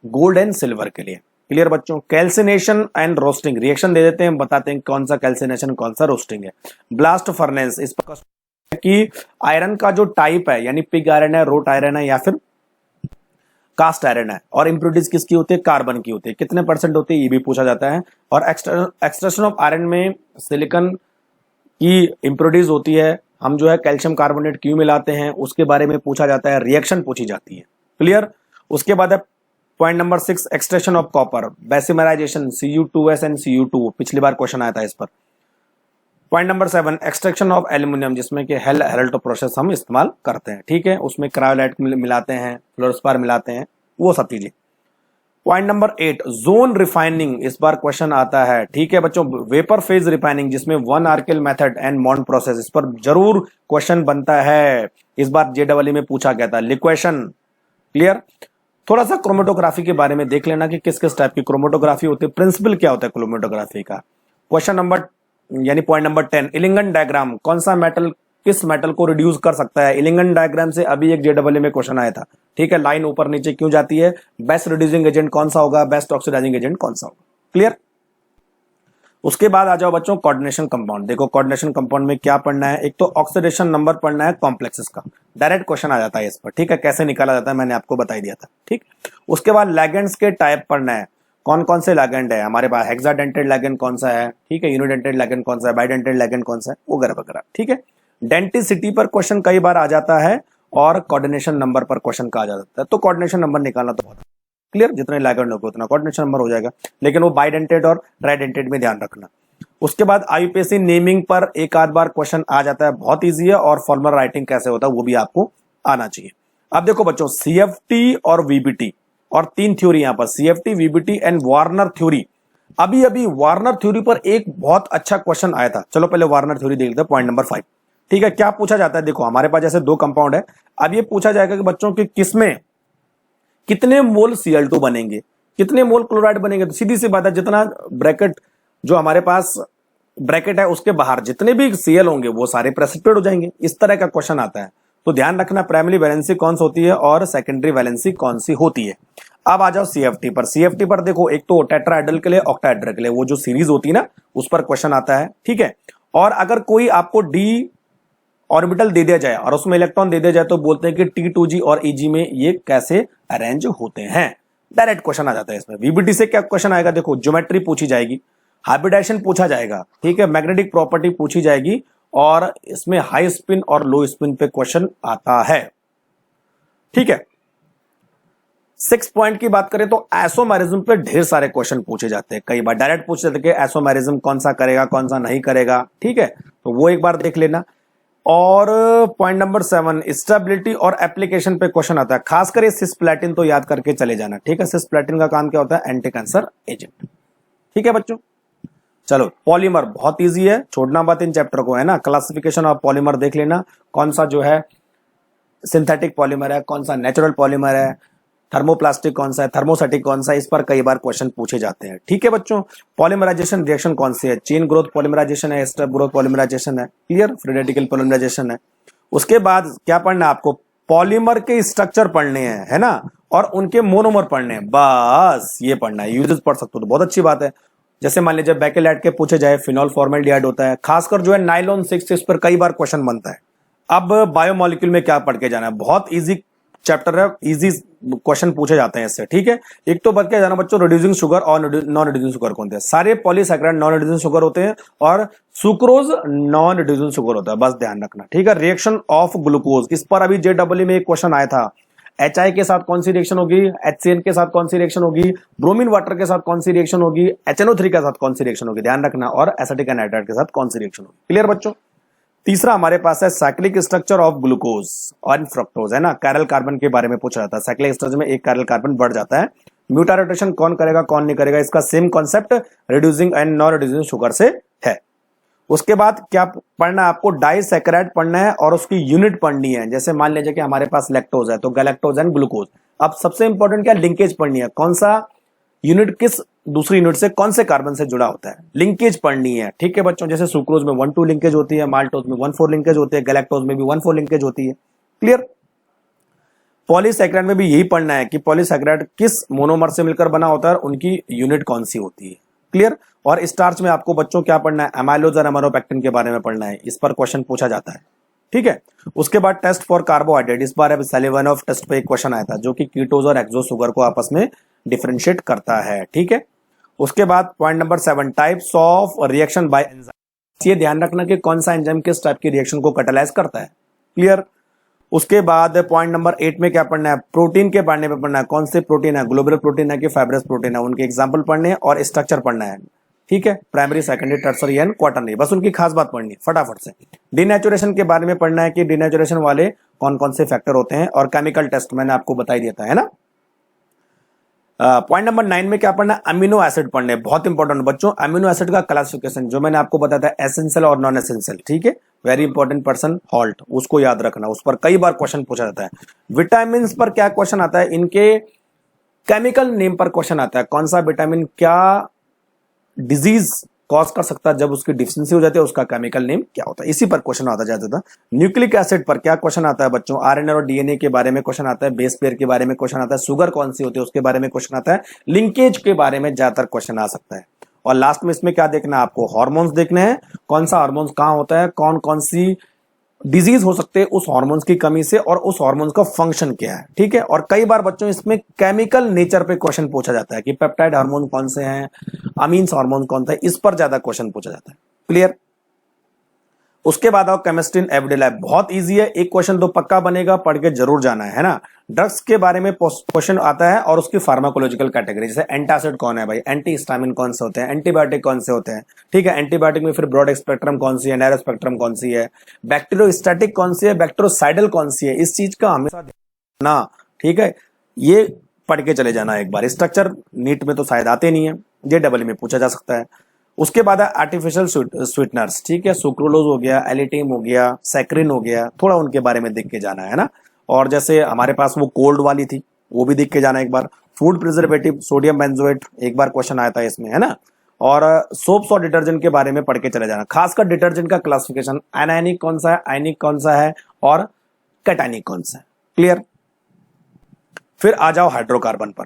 गोल्ड एंड सिल्वर के लिए। क्लियर बच्चों। कैल्सिनेशन एंड रोस्टिंग, रिएक्शन दे देते हैं, बताते हैं कौन सा कैल्सिनेशन कौन सा रोस्टिंग है। ब्लास्ट फर्नेस, इस पर कि आयरन का जो टाइप है, यानी पिग आयरन है, रोट आयरन है, या फिर कास्ट आयरन है, और इंप्योरिटीज किसकी होती है, कार्बन की होती है, कितने परसेंट होती है ये भी पूछा जाता है। और एक्सट्रैक्शन ऑफ आयरन में सिलिकॉन की इंप्योरिटीज होती है, हम जो है कैल्शियम कार्बोनेट क्यों मिलाते हैं उसके बारे में पूछा जाता है, रिएक्शन पूछी जाती है। क्लियर। उसके बाद है point number 6 extraction of copper, Bessemerisation, Cu2S and Cu2, पिछली बार क्वेश्चन आया था इस पर। Point number 7 extraction of aluminium, जिसमें कि हेल्टो प्रोसेस हम इस्तेमाल करते हैं। ठीक है। उसमें क्रायोलाइट मिलाते हैं, फ्लोरोस्पार मिलाते हैं, वो सब चीजें। पॉइंट नंबर 8 जोन रिफाइनिंग, इस बार क्वेश्चन आता है। ठीक है बच्चों। वेपर फेज रिफाइनिंग, जिसमें 1 आर्किल मेथड एंड मॉन्ड प्रोसेस, इस पर जरूर क्वेश्चन बनता है, इस बार JEE में पूछा गया था। लिक्वेशन। क्लियर। थोड़ा सा क्रोमेटोग्राफी के बारे में देख लेना कि किस किस टाइप की क्रोमेटोग्राफी होती है, प्रिंसिपल क्या होता है क्रोमेटोग्राफी का। क्वेश्चन नंबर यानी पॉइंट नंबर 10 इलिंगन डायग्राम, कौन सा मेटल किस मेटल को रिड्यूस कर सकता है। इलिंगन डायग्राम से अभी एक JEE में क्वेश्चन आया था। ठीक है। लाइन ऊपर नीचे क्यों जाती है, बेस्ट रिड्यूसिंग एजेंट कौन सा होगा, बेस्ट ऑक्सीडाइजिंग एजेंट कौन सा होगा। क्लियर। उसके बाद आ जाओ बच्चों कोऑर्डिनेशन कंपाउंड। देखो कोऑर्डिनेशन कंपाउंड में क्या पढ़ना है, एक तो ऑक्सीडेशन नंबर पढ़ना है कॉम्प्लेक्सेस का, डायरेक्ट क्वेश्चन आ जाता है इस पर। ठीक है। कैसे निकाला जाता है मैंने आपको बता दिया था। ठीक। उसके बाद लिगेंड्स के टाइप पढ़ना है, कौन कौन से लिगेंड है हमारे पास, हेक्साडेंटेड लिगेंड कौन सा है, ठीक है, यूनिडेंटेड लिगेंड कौन सा है, बाइडेंटेड लिगेंड कौन सा है, वगैरह वगैरह। ठीक है। डेंटिसिटी पर क्वेश्चन कई बार आ जाता है, और कोऑर्डिनेशन नंबर पर क्वेश्चन का आ जाता है, तो कोऑर्डिनेशन नंबर निकालना तो बहुत क्लियर, जितने लिगेंड होगा उतना कोऑर्डिनेशन नंबर हो जाएगा, लेकिन वो बाइडेंटेड और ट्राइडेंटेड में ध्यान रखना। उसके बाद IUPAC नेमिंग पर एक आध बार क्वेश्चन आ जाता है, बहुत ईजी है, और फॉर्मल राइटिंग कैसे होता है वो भी आपको आना चाहिए। अब देखो बच्चों CFT और VBT, और 3 थ्योरी यहां पर, CFT, VBT and Warner theory. अभी अभी वार्नर थ्योरी पर एक बहुत अच्छा क्वेश्चन आया था, चलो पहले वार्नर थ्योरी देख लेते हैं। Point number 5। ठीक है। क्या पूछा जाता है, देखो हमारे पास जैसे 2 कंपाउंड है, अब ये पूछा जाएगा कि बच्चों कि किसमें कितने मोल Cl2 बनेंगे, कितने मोल क्लोराइड बनेंगे। तो सीधी सी बात है, जितना ब्रैकेट जो हमारे पास ब्रैकेट है उसके बाहर जितने भी Cl होंगे वो सारे प्रेसिपिटेट हो जाएंगे। इस तरह का क्वेश्चन आता है। तो ध्यान रखना प्राइमरी वैलेंसी कौन सी होती है और सेकेंडरी वैलेंसी कौन सी होती है। अब आ जाओ CFT पर। CFT पर देखो, एक तो टेट्राहेड्रल के लिए, ऑक्टाहेड्रल के लिए वो जो सीरीज होती है ना, उस पर क्वेश्चन आता है, ठीक है। और अगर कोई आपको डी ऑर्बिटल दे दिया जाए और उसमें इलेक्ट्रॉन दे दिया जाए तो बोलते हैं कि T2G और EG में ये कैसे अरेंज होते हैं। डायरेक्ट क्वेश्चन आ जाता है इसमें। VBT से क्या क्वेश्चन आएगा, देखो ज्योमेट्री पूछी जाएगी, हाइब्रिडाइजेशन पूछा जाएगा, ठीक है, मैग्नेटिक प्रॉपर्टी पूछी जाएगी, और इसमें हाई स्पिन और लो स्पिन पे क्वेश्चन आता है, ठीक है। 6 पॉइंट की बात करें तो आइसोमेरिज्म पे ढेर सारे क्वेश्चन पूछे जाते हैं। कई बार डायरेक्ट पूछ जाते हैं कि आइसोमेरिज्म कौन सा करेगा कौन सा नहीं करेगा, ठीक है, तो वो एक बार देख लेना। और पॉइंट नंबर 7, स्टेबिलिटी और एप्लीकेशन पे क्वेश्चन आता है। खासकर ये सिस्प्लैटिन तो याद करके चले जाना, ठीक है। सिस्प्लैटिन का काम क्या होता है, एंटी कैंसर एजेंट, ठीक है बच्चों। चलो पॉलीमर बहुत इजी है, छोड़ना बात इन चैप्टर को, है ना। क्लासिफिकेशन ऑफ पॉलीमर देख लेना, कौन सा जो है सिंथेटिक पॉलीमर है, कौन सा नेचुरल पॉलीमर है, थर्मोप्लास्टिक कौन सा है, थर्मोसेटिक कौन सा है, इस पर कई बार क्वेश्चन पूछे जाते हैं, ठीक है बच्चों। पॉलीमराइजेशन रिएक्शन कौन सी है, चेन ग्रोथ पॉलीमराइजेशन है, स्टेप ग्रोथ पॉलीमराइजेशन है, क्लियर, फ्री रेडिकल पॉलीमराइजेशन है। उसके बाद क्या पढ़ना है आपको, पॉलीमर के स्ट्रक्चर पढ़ने हैं, है ना, और उनके मोनोमर पढ़ने हैं, बस ये पढ़ना है। यूजेस पढ़ सकते हो तो बहुत अच्छी बात है। जैसे मान लीजिए बेकेलाइट के पूछे जाए, फिनॉल फॉर्मेल्डिहाइड होता है, खासकर जो है नाइलॉन 6, इस पर कई बार क्वेश्चन बनता है। अब बायोमोलिक्यूल में क्या पढ़ के जाना है, बहुत इजी चैप्टर है, इजी क्वेश्चन पूछे जाते हैं इससे, ठीक है। एक तो बच के जाना बच्चों, रिड्यूसिंग शुगर और नॉन रिड्यूसिंग शुगर कौन हैं। सारे पॉलीसैकेराइड नॉन रिड्यूसिंग शुगर होते हैं और सुक्रोज नॉन रिड्यूसिंग शुगर होता है, बस ध्यान रखना, ठीक है। रिएक्शन ऑफ ग्लूकोज, इस पर अभी JEE में एक क्वेश्चन आया था। HI के साथ कौन सी रिएक्शन होगी, HCN के साथ कौन सी रिएक्शन होगी, ब्रोमीन वाटर के साथ कौन सी रिएक्शन होगी, HNO3 के साथ कौन सी रिएक्शन होगी, ध्यान रखना, और एसिटिक एनाइड्राइड के साथ कौन सी रिएक्शन होगी, क्लियर बच्चों। तीसरा हमारे पास है साइक्लिक स्ट्रक्चर ऑफ ग्लूकोज और फ्रक्टोज, है ना। कैरल कार्बन के बारे में पूछा जाता है। साइक्लिक स्ट्रक्चर में एक कैरल कार्बन बढ़ जाता है। म्यूटा रोटेशन कौन करेगा कौन नहीं करेगा, इसका same concept reducing and non reducing sugar से है। उसके बाद क्या पढ़ना है आपको, डाइसैकेराइड पढ़ना है और उसकी यूनिट पढ़नी है। जैसे मान लीजिए कि हमारे पास लैक्टोज है तो गैलेक्टोज एंड ग्लूकोज। अब सबसे इंपॉर्टेंट क्या, लिंकेज पढ़नी है, कौन सा यूनिट किस दूसरी यूनिट से कौन से कार्बन से जुड़ा होता है, लिंकेज पढ़नी है, ठीक है बच्चों। जैसे सुक्रोज में 1,2 लिंकेज होती है, माल्टोज में 1,4 लिंकेज होती है, गैलेक्टोज में भी 1,4 लिंकेज होती है, क्लियर। पॉलीसैकेराइड में भी यही पढ़ना है कि पॉलीसैकेराइड किस मोनोमर से मिलकर बना होता है और उनकी यूनिट कौन सी होती है, क्लियर। और स्टार्च में आपको बच्चों क्या पढ़ना है, एमाइलोज और एमाइलोपेक्टिन के बारे में पढ़ना है, इस पर क्वेश्चन पूछा जाता है, ठीक है। उसके बाद टेस्ट फॉर कार्बोहाइड्रेट, इस बार सलिवानोव टेस्ट पे एक क्वेश्चन आया था जो कि कीटोज और एक्सो शुगर को आपस में डिफरेंशिएट करता है, ठीक है। उसके बाद point number 7, types of reaction by enzyme, ये ध्यान रखना कि कौन सा एंजाइम किस टाइप की रिएक्शन को कैटालाइज करता है, क्लियर। उसके बाद पॉइंट नंबर 8 में क्या पढ़ना है, प्रोटीन के बारे में पढ़ना है, कौन से प्रोटीन है, ग्लोबुलर प्रोटीन है कि फाइब्रस प्रोटीन है, उनके एग्जांपल पढ़ने हैं और स्ट्रक्चर पढ़ना है, ठीक है। Primary, secondary, tertiary and quaternary, बस उनकी खास बात पढ़नी है फटाफट से। डिनेचुरेशन के बारे में पढ़ना है कि डिनेचुरेशन वाले कौन कौन से फैक्टर होते हैं, और केमिकल टेस्ट मैंने आपको बताई देता है ना। पॉइंट नंबर 9 में क्या पढ़ना है, अमीनो एसिड पढ़ने, बहुत इंपॉर्टेंट बच्चों। अमीनो एसिड का क्लासिफिकेशन जो मैंने आपको बताया था, एसेंशियल और नॉन एसेंशियल, ठीक है, वेरी इंपॉर्टेंट पर्सन हॉल्ट, उसको याद रखना, उस पर कई बार क्वेश्चन पूछा जाता है। विटामिन पर क्या क्वेश्चन आता है, इनके केमिकल नेम पर क्वेश्चन आता है, कौन सा विटामिन क्या डिजीज कॉज कर सकता है, जब उसकी डिफिशियंसी हो जाती है उसका केमिकल नेम क्या होता है, इसी पर क्वेश्चन आता जाता था। न्यूक्लिक एसिड पर क्या क्वेश्चन आता है बच्चों, आरएनए और डीएनए के बारे में क्वेश्चन आता है, बेस पेयर के बारे में क्वेश्चन आता है, शुगर कौन सी होती है उसके बारे में क्वेश्चन आता है, लिंकेज के बारे में ज्यादातर क्वेश्चन आ सकता है। और लास्ट में इसमें क्या देखना है आपको, हार्मोन्स देखने हैं, कौन सा हार्मोन्स कहां होता है, कौन कौन सी डिजीज हो सकते हैं उस हार्मोन्स की कमी से, और उस हार्मोन्स का फंक्शन क्या है, ठीक है। और कई बार बच्चों इसमें केमिकल नेचर पे क्वेश्चन पूछा जाता है कि पेप्टाइड हार्मोन कौन से हैं, अमीन्स हार्मोन कौन सा है, इस पर ज्यादा क्वेश्चन पूछा जाता है, क्लियर। उसके बाद आओ केमिस्ट्री इन एवरीडे लाइफ, बहुत इजी है, एक क्वेश्चन तो पक्का बनेगा, पढ़ के जरूर जाना है ना। ड्रग्स के बारे में क्वेश्चन आता है और उसकी फार्माकोलॉजिकल कैटेगरी, जैसे एंटासिड कौन है भाई, एंटी हिस्टामिन कौन से होते हैं, एंटीबायोटिक कौन से होते हैं, ठीक है। एंटीबायोटिक में फिर ब्रॉड स्पेक्ट्रम कौन सी है, नैरो स्पेक्ट्रम कौन सी है, बैक्टीरियोस्टैटिक कौन सी है, बैक्टीरियोसाइडल कौन सी है, इस चीज का हमेशा ना, ठीक है, ये पढ़ के चले जाना एक बार। स्ट्रक्चर नीट में तो शायद आते नहीं है, JEE में पूछा जा सकता है। उसके बाद है आर्टिफिशियल स्वीटनर्स, ठीक है, सुक्रोलोज हो गया, एलिटिम हो गया, सैक्रिन हो गया, थोड़ा उनके बारे में देख के जाना है ना। और जैसे हमारे पास वो कोल्ड वाली थी, वो भी देख के जाना एक बार। फूड प्रिजर्वेटिव, सोडियम बेंजोएट, एक बार क्वेश्चन आया था इसमें, है ना। और सोप्स और डिटर्जेंट के बारे में पढ़ के चले जाना, खासकर डिटर्जेंट का क्लासिफिकेशन, एनायनिक कौन सा है, आयनिक कौन सा है और कैटायनिक कौन सा है। क्लियर। फिर आ जाओ हाइड्रोकार्बन पर,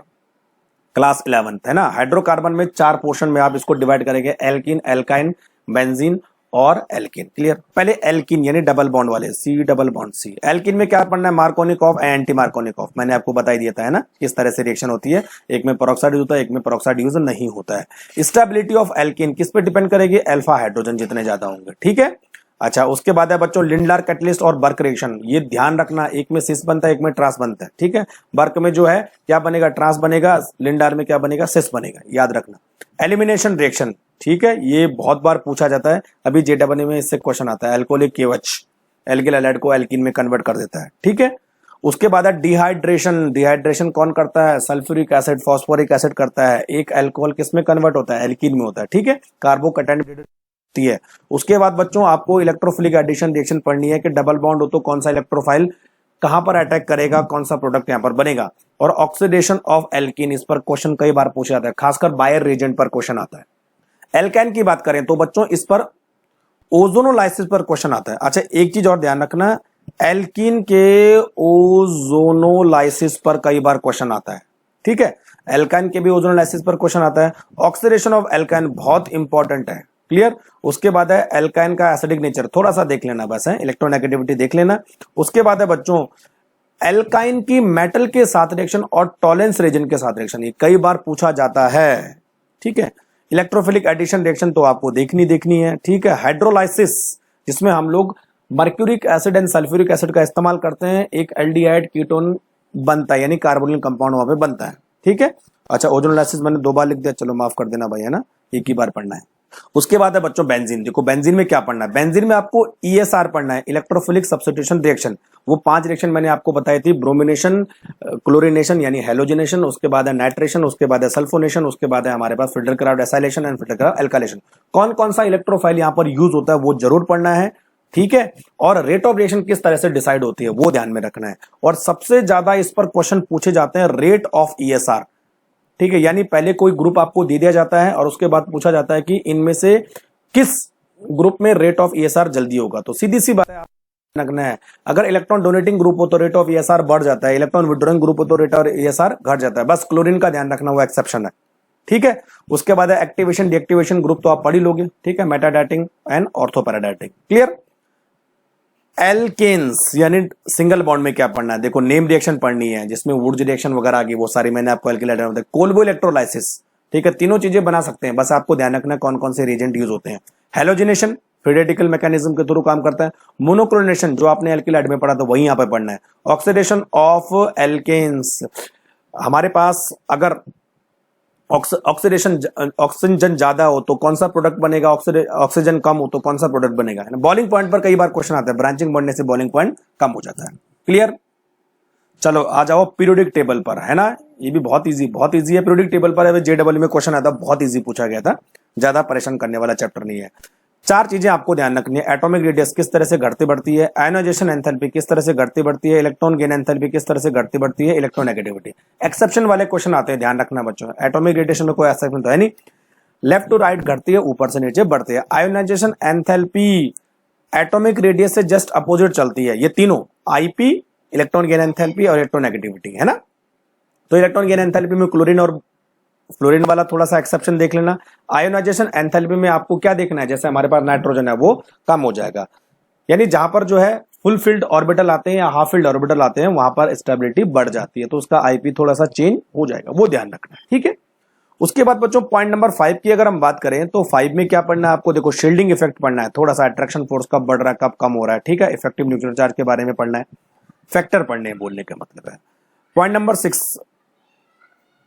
क्लास 11th है ना। हाइड्रोकार्बन में 4 पोर्शन में आप इसको डिवाइड करेंगे, एल्कीन, एल्काइन, बेंजीन और एल्कीन। क्लियर। पहले एल्कीन यानी डबल बॉन्ड वाले, C double bond C. Alkene में क्या पढ़ना है, मार्कोनिकॉफ, एंटी मार्कोनिकॉफ, मैंने आपको बता ही दिया था, है ना, किस तरह से रिएक्शन होती है। एक में पेरोक्साइड यूज होता है, एक में पेरोक्साइड यूज नहीं होता है। स्टेबिलिटी ऑफ एल्कीन किस पे डिपेंड करेगी, अल्फा हाइड्रोजन जितने ज्यादा होंगे। ठीक है। अच्छा, उसके बाद है बच्चों लिंडलार कैटलिस्ट और बर्क रिएक्शन, ये ध्यान रखना, एक में सिस बनता है, एक में ट्रांस बनता है। ठीक है। बर्क में जो है क्या बनेगा, ट्रांस बनेगा, लिंडार में क्या बनेगा, सिस बनेगा, याद रखना। एलिमिनेशन रिएक्शन, ठीक है, ये बहुत बार पूछा जाता है, अभी जेडब्ल्यू में इससे क्वेश्चन आता है। अल्कोहलिक केवच एल्किल हैलाइड को एल्कीन में कन्वर्ट कर देता है। ठीक है। उसके बाद है डिहाइड्रेशन। डिहाइड्रेशन कौन करता है, सल्फ्यूरिक एसिड, फॉस्फोरिक एसिड करता है। एक अल्कोहल किस में कन्वर्ट होता है, एल्कीन में होता है। ठीक है। कार्बोकैटायन होती है। उसके बाद बच्चों आपको इलेक्ट्रोफिलिक एडिशन रिएक्शन पढ़नी है कि डबल बॉन्ड हो तो कौन सा इलेक्ट्रोफाइल कहां पर अटैक करेगा, कौन सा प्रोडक्ट यहां पर बनेगा। और ऑक्सीडेशन ऑफ एल्कीन, इस पर क्वेश्चन कई बार पूछा जाता है, खासकर बायर रिएजेंट पर क्वेश्चन आता है। एल्काइन की बात करें तो बच्चों इस पर ओजोनोलाइसिस पर क्वेश्चन आता है। अच्छा, एक चीज और ध्यान रखना, एल्कीन के ओजोनोलाइसिस पर कई बार क्वेश्चन आता है। ठीक है। एल्काइन के भी ओजोनोलाइसिस पर क्वेश्चन आता है। ऑक्सीडेशन ऑफ एल्काइन बहुत इंपॉर्टेंट है। क्लियर। उसके बाद है एल्काइन का एसिडिक नेचर, थोड़ा सा देख लेना बस है, इलेक्ट्रोनेगेटिविटी देख लेना। उसके बाद है बच्चों एल्काइन की मेटल के साथ रिएक्शन और टॉलेंस रीजन के साथ रिएक्शन, ये कई बार पूछा जाता है। ठीक है। इलेक्ट्रोफिलिक एडिशन रिएक्शन तो आपको देखनी है। ठीक है। हाइड्रोलाइसिस, जिसमें हम लोग mercuric acid and sulphuric acid का इस्तेमाल करते हैं, एक एल्डिहाइड कीटोन बनता है, यानी कार्बोनिल कंपाउंड वहां पे बनता है। ठीक है। अच्छा, ओजोनोलाइसिस मैंने 2 बार लिख दिया, चलो माफ कर देना भाई, है ना, एक ही बार पढ़ना है। उसके बाद है बच्चों बेंजीन। देखो बेंजीन में क्या पढ़ना है, बेंजीन में आपको ईएसआर पढ़ना है, इलेक्ट्रोफिलिक सब्स्टिट्यूशन रिएक्शन। वो 5 रिएक्शन मैंने आपको बताई थी, ब्रोमिनेशन, क्लोरिनेशन यानी हेलोजिनेशन, उसके बाद है नाइट्रेशन, उसके बाद है सल्फोनेशन, उसके बाद है हमारे pass filter Crafts acylation and filter craft alkylation. कौन कौन सा इलेक्ट्रोफाइल यहां पर यूज होता है वो जरूर पढ़ना है। ठीक है। और रेट ऑफ रिएक्शन किस तरह से डिसाइड होती है वो ध्यान में रखना है। और सबसे ज्यादा इस पर क्वेश्चन पूछे जाते हैं रेट ऑफ ईएसआर। ठीक है। यानी पहले कोई ग्रुप आपको दे दिया जाता है और उसके बाद पूछा जाता है कि इनमें से किस ग्रुप में रेट ऑफ ईएसआर जल्दी होगा। तो सीधी सी बात है, रखना है, अगर इलेक्ट्रॉन डोनेटिंग ग्रुप हो तो रेट ऑफ ईएसआर बढ़ जाता है, इलेक्ट्रॉन विड्रॉइंग ग्रुप हो तो रेट ऑफ ईएसआर घट जाता है। बस क्लोरीन का ध्यान रखना, वो एक्सेप्शन है। ठीक है। उसके बाद है एक्टिवेशन डीएक्टिवेशन ग्रुप, तो आप पढ़ ही लोगे। ठीक है। मेटाडाइटिंग एंड ऑर्थोपैराडाइटिंग। क्लियर। एल्केन्स यानी सिंगल बॉन्ड में क्या पढ़ना है, देखो नेम रिएक्शन पढ़नी है, जिसमें वुड्स रिएक्शन वगैरह आ गई, वो सारी मैंने आपको कैलकुलेटर में बताया। कोल्बो इलेक्ट्रोलाइसिस, ठीक है, तीनों चीजें बना सकते हैं, बस आपको ध्यान रखना कौन कौन से रिएजेंट यूज होते हैं। हेलोजिनेशन फ्रीडेटिकल मैकेनिज्म के थ्रू काम करता है। मोनोक्लोरिनेशन जो आपने एल्किलाइड में पढ़ा था वही यहां पर पढ़ना है। ऑक्सीडेशन ऑफ एल्केन्स, हमारे पास अगर ऑक्सीजन ज्यादा हो तो कौन सा प्रोडक्ट बनेगा, ऑक्सीजन कम हो तो कौन सा प्रोडक्ट बनेगा। बॉइलिंग पॉइंट पर कई बार क्वेश्चन आता है, ब्रांचिंग बढ़ने से बॉइलिंग पॉइंट कम हो जाता है। क्लियर। चलो आ जाओ पीरियोडिक टेबल पर, है ना, ये भी बहुत इजी है। पीरियोडिक टेबल पर जेडब्ल्यू में क्वेश्चन आता, बहुत इजी पूछा गया था, ज्यादा परेशान करने वाला चैप्टर नहीं है। 4 चीजें आपको ध्यान रखनी है। एटॉमिक रेडियस किस तरह से घटती बढ़ती है, आयोनाइजेशन एंथैल्पी किस तरह से घटती बढ़ती है, इलेक्ट्रॉन गेन एंथैल्पी किस तरह से घटती बढ़ती है, इलेक्ट्रोनेगेटिविटी। एक्सेप्शन वाले क्वेश्चन आते हैं, ध्यान रखना बच्चों। एटॉमिक रेडिएशन में कोई एक्सेप्शन तो है नहीं, लेफ्ट टू राइट घटती है, ऊपर से नीचे बढ़ती है। आयोनाइजेशन एंथैल्पी एटॉमिक रेडियस से जस्ट अपोजिट चलती है, ये तीनों, आईपी, इलेक्ट्रॉन गेन एंथैल्पी और इलेक्ट्रोनेगेटिविटी, है ना। तो इलेक्ट्रॉन गेन एंथैल्पी में क्लोरीन और फ्लोरीन वाला थोड़ा सा एक्सेप्शन देख लेना। आयोनाइजेशन एंथैल्पी में आपको क्या देखना है, जैसे हमारे पास नाइट्रोजन है वो कम हो जाएगा, यानी जहां पर जो है फुल फील्ड ऑर्बिटल आते हैं या हाफ फील्ड ऑर्बिटल आते हैं वहां पर स्टेबिलिटी बढ़ जाती है, तो उसका आईपी थोड़ा सा चेंज हो जाएगा, वो ध्यान रखना है। ठीक है। उसके बाद बच्चों पॉइंट नंबर 5 की अगर हम बात करें तो 5 में क्या पढ़ना है आपको, देखो शील्डिंग इफेक्ट पढ़ना है, थोड़ा सा अट्रैक्शन फोर्स कब बढ़ रहा है कब कम हो रहा है। ठीक है। इफेक्टिव न्यूक्लियर चार्ज के बारे में पढ़ना है, फैक्टर पढ़ने हैं बोलने का मतलब है। पॉइंट नंबर 6,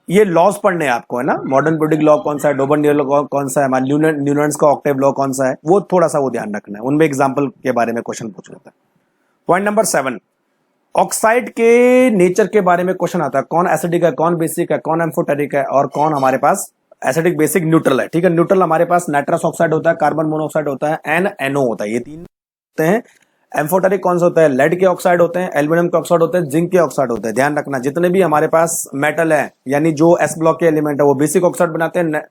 ये लॉज पढ़ने हैं आपको, है ना, मॉडर्न पीरियोडिक लॉ कौन सा है, डोबर्नियर लॉ कौन सा है, न्यूटन्स का ऑक्टेव लॉ कौन सा है, वो थोड़ा सा वो ध्यान रखना है, उनमें एग्जांपल के बारे में क्वेश्चन पूछ लेता है। पॉइंट नंबर 7, ऑक्साइड के नेचर के बारे में क्वेश्चन आता है, कौन एसिडिक है, कौन बेसिक है, कौन एम्फोटेरिक है और कौन हमारे पास एसिडिक बेसिक न्यूट्रल है। ठीक है। न्यूट्रल हमारे पास नाइट्रस ऑक्साइड होता है, कार्बन मोनोऑक्साइड होता है एंड NO होता है, ये 3 होते हैं। एम्फोटेरिक कौन सा होता है? लेड के ऑक्साइड होते हैं, एल्यूमिनियम के ऑक्साइड होते हैं, जिंक के ऑक्साइड होते हैं। ध्यान रखना, जितने भी हमारे पास मेटल है यानी जो एस ब्लॉक के एलिमेंट है वो बेसिक ऑक्साइड बनाते हैं।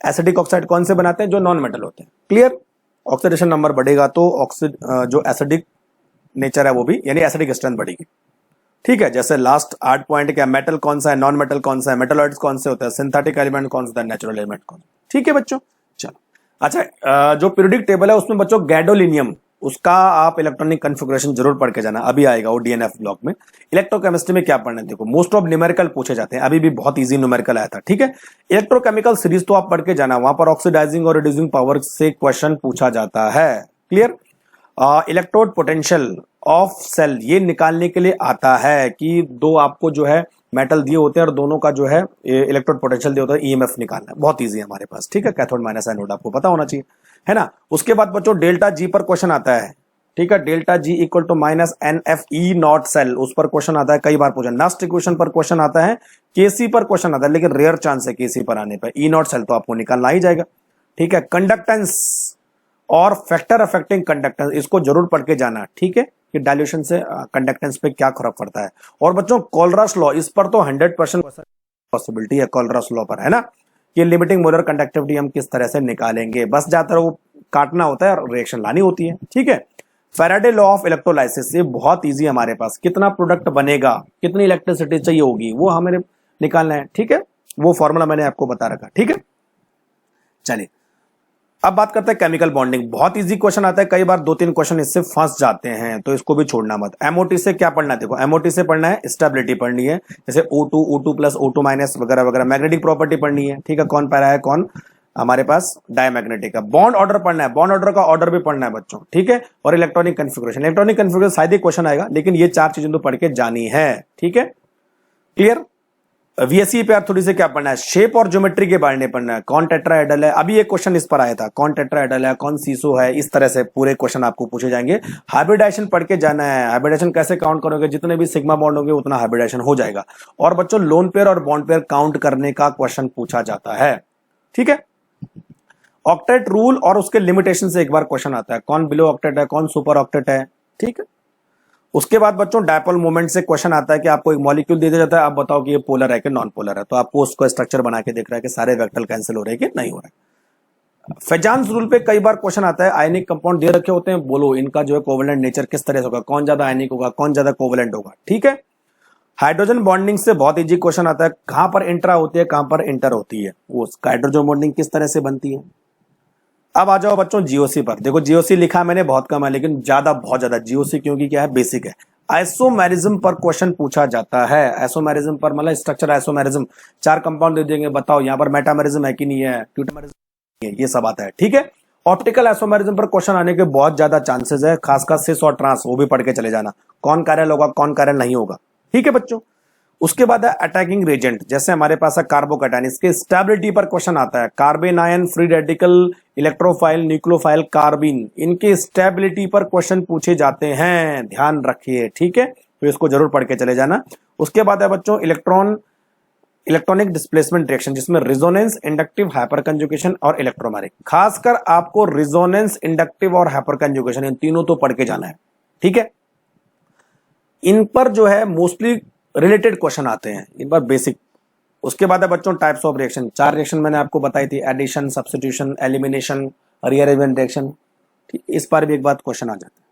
एसिडिक ऑक्साइड कौन से बनाते हैं? जो नॉन मेटल होते हैं। क्लियर? ऑक्सीडेशन नंबर बढ़ेगा तो जो एसिडिक नेचर है वो भी यानी एसिडिक स्ट्रेंथ बढ़ेगी। ठीक है, जैसे लास्ट 8 पॉइंट क्या, मेटल कौन सा है, नॉन मेटल कौन सा है, मेटलॉइड्स कौन से होते हैं, सिंथेटिक एलिमेंट कौन सा है, नेचुरल एलिमेंट कौन सा। ठीक है बच्चों, चलो। अच्छा, जो पीरियोडिक टेबल है उसमें बच्चों गैडोलिनियम, उसका आप इलेक्ट्रॉनिक कॉन्फ़िगरेशन जरूर पढ़ के जाना, अभी आएगा वो डीएनएफ ब्लॉक में। इलेक्ट्रोकेमिस्ट्री में क्या पढ़ना है देखो, मोस्ट ऑफ न्यूमेरिकल पूछे जाते हैं, अभी भी बहुत इजी न्यूमेरिकल आया था। ठीक है, इलेक्ट्रोकेमिकल सीरीज तो आप पढ़ के जाना, वहां पर ऑक्सीडाइजिंग और रिड्यूसिंग पावर से क्वेश्चन पूछा जाता है। Clear? Electrode potential of cell ये निकालने के लिए आता है कि दो आपको जो है मेटल दिए होते हैं और दोनों का जो है इलेक्ट्रोड पोटेंशियल दिए होता है, ईएमएफ निकालना है। बहुत इजी है हमारे पास। ठीक है, कैथोड माइनस एनोड आपको पता होना चाहिए, है ना। उसके बाद बच्चों डेल्टा जी पर क्वेश्चन आता है। ठीक है, delta G equal to minus n F E naught cell, उस पर क्वेश्चन आता है, कई बार पूछा। नास्ट इक्वेशन पर क्वेश्चन आता है, केसी पर क्वेश्चन आता है, लेकिन रेयर चांस है केसी पर आने पर। ई नॉट सेल तो आपको निकालना ही जाएगा। ठीक है, कंडक्टेंस और फैक्टर अफेक्टिंग कंडक्टेंस, इसको जरूर पढ़ के जाना। ठीक है, कि डाइल्यूशन से कंडक्टेंस पे क्या फर्क पड़ता है। और बच्चों कोलरास लॉ, इस पर तो 100% पॉसिबिलिटी है कोलरास लॉ पर, है ना, कि लिमिटिंग मोलर कंडक्टिविटी हम किस तरह से निकालेंगे। बस ज्यादातर वो काटना होता है और रिएक्शन लानी होती है। ठीक है, फैराडे लॉ ऑफ इलेक्ट्रोलाइसिस, ये बहुत इजी है हमारे पास। कितना प्रोडक्ट बनेगा, कितनी इलेक्ट्रिसिटी चाहिए होगी, वो हमें निकालना है। ठीक है, वो फॉर्मूला मैंने आपको बता रखा। ठीक है, चलिए अब बात करते हैं केमिकल बॉन्डिंग। बहुत इजी क्वेश्चन आता है, कई बार 2-3 क्वेश्चन इससे फंस जाते हैं, तो इसको भी छोड़ना मत। एमओटी से क्या पढ़ना है देखो, एमओटी से पढ़ना है स्टेबिलिटी पढ़नी है, जैसे O2, O2 plus O2 minus वगैरह वगैरह। मैग्नेटिक प्रॉपर्टी पढ़नी है। ठीक है, कौन पैरा है, कौन हमारे पास डायमैग्नेटिक है। बॉन्ड ऑर्डर पढ़ना है, बॉन्ड ऑर्डर का ऑर्डर भी पढ़ना है बच्चों। ठीक है, और इलेक्ट्रॉनिक कन्फिगरेशन, इलेक्ट्रॉनिक कन्फिगरेशन शायद ही क्वेश्चन आएगा, लेकिन ये 4 चीजें तो पढ़ के जानी है। ठीक है, क्लियर? वीएससी पे थोड़ी से क्या पढ़ना है, शेप और ज्योमेट्री के बारे में पढ़ना है। कौन टेट्राहेड्रल है, अभी एक क्वेश्चन इस पर आया था, कौन टेट्राहेड्रल है, कौन सीसो है, इस तरह से पूरे क्वेश्चन आपको पूछे जाएंगे। हाइब्रिडाइजेशन पढ़ के जाना है। हाइब्रिडाइजेशन कैसे काउंट करोगे, जितने भी सिग्मा बॉन्ड होंगे उतना हाइब्रिडाइजेशन हो जाएगा। और बच्चों लोन पेयर और बॉन्ड पेयर काउंट करने का क्वेश्चन पूछा जाता है। ठीक है, ऑक्टेट रूल और उसके लिमिटेशन से एक बार क्वेश्चन आता है, कौन बिलो ऑक्टेट है, कौन सुपर ऑक्टेट है। ठीक है, उसके बाद बच्चों डायपोल मोमेंट से क्वेश्चन आता है कि आपको एक मॉलिक्यूल दे दिया जाता है, आप बताओ कि ये पोलर है कि नॉन पोलर है, तो आपको उसको स्ट्रक्चर बना के देख रहा है कि सारे वेक्टर कैंसिल हो रहे हैं कि नहीं हो रहा है। फेजान्स रूल पे कई बार क्वेश्चन आता है, आयनिक कंपाउंड दे रखे होते हैं, बोलो इनका जो है कोवेलेंट नेचर किस तरह से होगा, कौन ज्यादा आयनिक होगा, कौन ज्यादा कोवेलेंट होगा। ठीक है, हाइड्रोजन बॉन्डिंग से बहुत इजी क्वेश्चन आता है, कहां पर इंट्रा होती है, कहां पर इंटर होती है, वो हाइड्रोजन बॉन्डिंग किस तरह से बनती है। अब आ जाओ बच्चों जीओसी पर। देखो जीओसी लिखा मैंने बहुत कम है, लेकिन बहुत ज्यादा जीओसी, क्योंकि क्या है, बेसिक है। आइसोमेरिज्म पर क्वेश्चन पूछा जाता है। आइसोमेरिज्म पर मतलब स्ट्रक्चर आइसोमेरिज्म, 4 कंपाउंड दे देंगे, बताओ यहाँ पर मेटामेरिज्म है कि नहीं है, ट्यूटमेरिज्म है, ये सब आता है। ठीक है, ऑप्टिकल आइसोमेरिज्म पर क्वेश्चन आने के बहुत ज्यादा चांसेस है, खासकर सिस और ट्रांस, वो भी पढ़ के चले जाना, कौन कार्यल होगा, कौन कार्यल नहीं होगा। ठीक है बच्चों, उसके बाद है अटैकिंग रेजेंट, जैसे हमारे पास है कार्बोकैटायन, इसके स्टेबिलिटी पर क्वेश्चन आता है। Carbanion, free radical, electrophile, nucleophile, carbene, इनके स्टेबिलिटी पर क्वेश्चन पूछे जाते हैं, ध्यान रखिए। ठीक है, तो इसको जरूर पढ़ के चले जाना। उसके बाद है बच्चों इलेक्ट्रॉनिक डिस्प्लेसमेंट रिएक्शन, जिसमें रिजोनेंस, इंडक्टिव, हाइपर कंजुगेशन और इलेक्ट्रोमैग्नेटिक। खासकर आपको रिजोनेंस, इंडक्टिव और हाइपर कंजुगेशन, इन तीनों तो पढ़ के जाना है। ठीक है, इन पर जो है मोस्टली रिलेटेड क्वेश्चन आते हैं, इन पर बेसिक। उसके बाद है बच्चों टाइप्स ऑफ रिएक्शन, 4 रिएक्शन मैंने आपको बताई थी, addition, substitution, elimination, rearrangement reaction. ठीक, इस पर भी एक बात क्वेश्चन आ जाता है।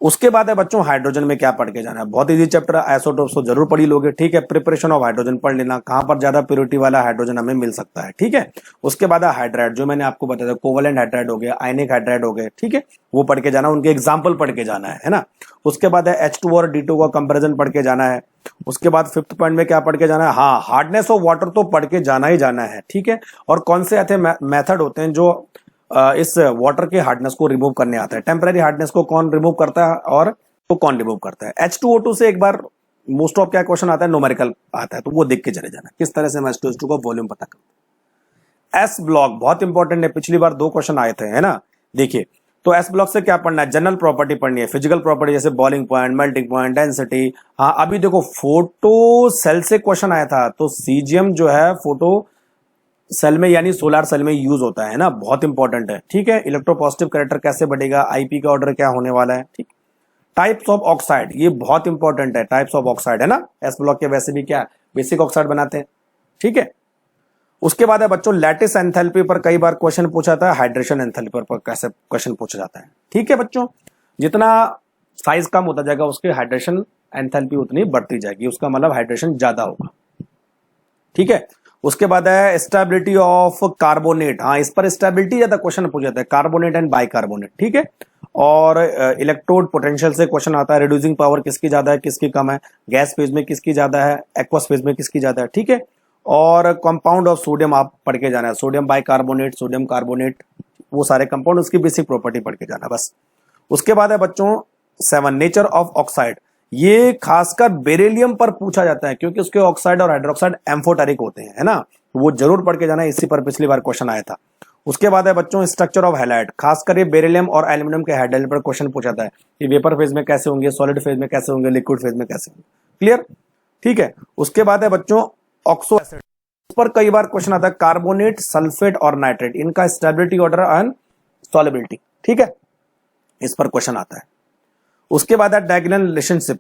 उसके बाद है बच्चों हाइड्रोजन में क्या पढ़ के जाना है, बहुत इजी चैप्टर है, आइसोटोप्स तो जरूर पढ़ी लोगे। ठीक है, प्रिपरेशन ऑफ हाइड्रोजन पढ़ लेना, कहां पर ज्यादा प्योरिटी वाला हाइड्रोजन हमें मिल सकता है। ठीक है, उसके बाद है हाइड्राइड, जो मैंने आपको बताया था, कोवेलेंट हाइड्राइड हो गया, आयनिक हाइड्राइड हो गए। ठीक है, वो पढ़ के जाना, उनके एग्जाम्पल पढ़ के जाना है ना। उसके बाद है H2 और D2 का कंपेरिजन पढ़ के जाना है। उसके बाद 5th पॉइंट में क्या पढ़ के जाना है, हाँ हार्डनेस ऑफ वाटर तो पढ़ के जाना ही जाना है। ठीक है, और कौन से ऐसे मेथड होते हैं जो इस वाटर के हार्डनेस को रिमूव करने आता है, टेम्पररी हार्डनेस को कौन रिमूव करता है और तो कौन रिमूव करता है। H2O2 से एक बार मोस्ट ऑफ क्या क्वेश्चन आता है, न्यूमेरिकल आता है, तो वो देख के चले जाना किस तरह से हम H2O2 का वॉल्यूम पता करते हैं। एस ब्लॉक बहुत इंपॉर्टेंट है, पिछली बार 2 क्वेश्चन आए थे, है ना। देखिए, तो एस ब्लॉक से क्या पढ़ना है, जनरल प्रॉपर्टी पढ़नी है, फिजिकल प्रॉपर्टी जैसे boiling point, melting point, density. हाँ अभी देखो फोटो सेल से क्वेश्चन आया था, तो सीजियम जो है फोटो सेल में यानी सोलर सेल में यूज होता है ना, बहुत इंपॉर्टेंट है। ठीक है, इलेक्ट्रोपॉजिटिव कैरेक्टर कैसे बढ़ेगा, आईपी का ऑर्डर क्या होने वाला है। ठीक, टाइप्स ऑफ ऑक्साइड, ये बहुत इंपॉर्टेंट है, टाइप्स ऑफ ऑक्साइड है ना, एस ब्लॉक के वैसे भी क्या बेसिक ऑक्साइड बनाते हैं, ठीक है। उसके बाद है बच्चों लैटिस एंथैल्पी पर कई बार क्वेश्चन पूछा था, हाइड्रेशन एंथैल्पी पर कैसे क्वेश्चन पूछा जाता है, ठीक है बच्चों। जितना साइज कम होता जाएगा उसके हाइड्रेशन एंथैल्पी उतनी बढ़ती जाएगी, उसका मतलब हाइड्रेशन ज्यादा होगा, ठीक है। उसके बाद है स्टेबिलिटी ऑफ कार्बोनेट, हाँ इस पर स्टेबिलिटी ज्यादा क्वेश्चन पूछा जाता है, कार्बोनेट एंड बाइकार्बोनेट, ठीक है। और इलेक्ट्रोड पोटेंशियल से क्वेश्चन आता है, रिड्यूसिंग पावर किसकी ज्यादा है किसकी कम है, गैस फेज में किसकी ज्यादा है, एक्वस फेज में किसकी ज्यादा है, ठीक है। और कंपाउंड ऑफ सोडियम आप पढ़ के जाना है, सोडियम बाइकार्बोनेट, सोडियम कार्बोनेट, वो सारे कंपाउंड उसकी बेसिक प्रॉपर्टी पढ़ के जाना बस। उसके बाद है बच्चों 7 नेचर ऑफ ऑक्साइड, ये खासकर बेरिलियम पर पूछा जाता है क्योंकि उसके ऑक्साइड और हाइड्रोक्साइड एम्फोटेरिक होते हैं, है ना, वो जरूर पढ़ के जाना, इसी पर पिछली बार क्वेश्चन आया था। उसके बाद है बच्चों स्ट्रक्चर ऑफ हैलाइड, खासकर ये बेरिलियम और एल्यूमिनियम के हाइड्राइड पर क्वेश्चन पूछा जाता है कि वेपर फेज में कैसे होंगे, सॉलिड फेज में कैसे होंगे, लिक्विड फेज में कैसे होंगे, क्लियर, ठीक है। उसके बाद है बच्चों ऑक्सो एसिड, इस पर कई बार क्वेश्चन आता है, कार्बोनेट, सल्फेट और नाइट्रेट, इनका स्टेबिलिटी ऑर्डर एंड सॉल्युबिलिटी, ठीक है, इस पर क्वेश्चन आता है। उसके बाद है डायगोनल रिलेशनशिप,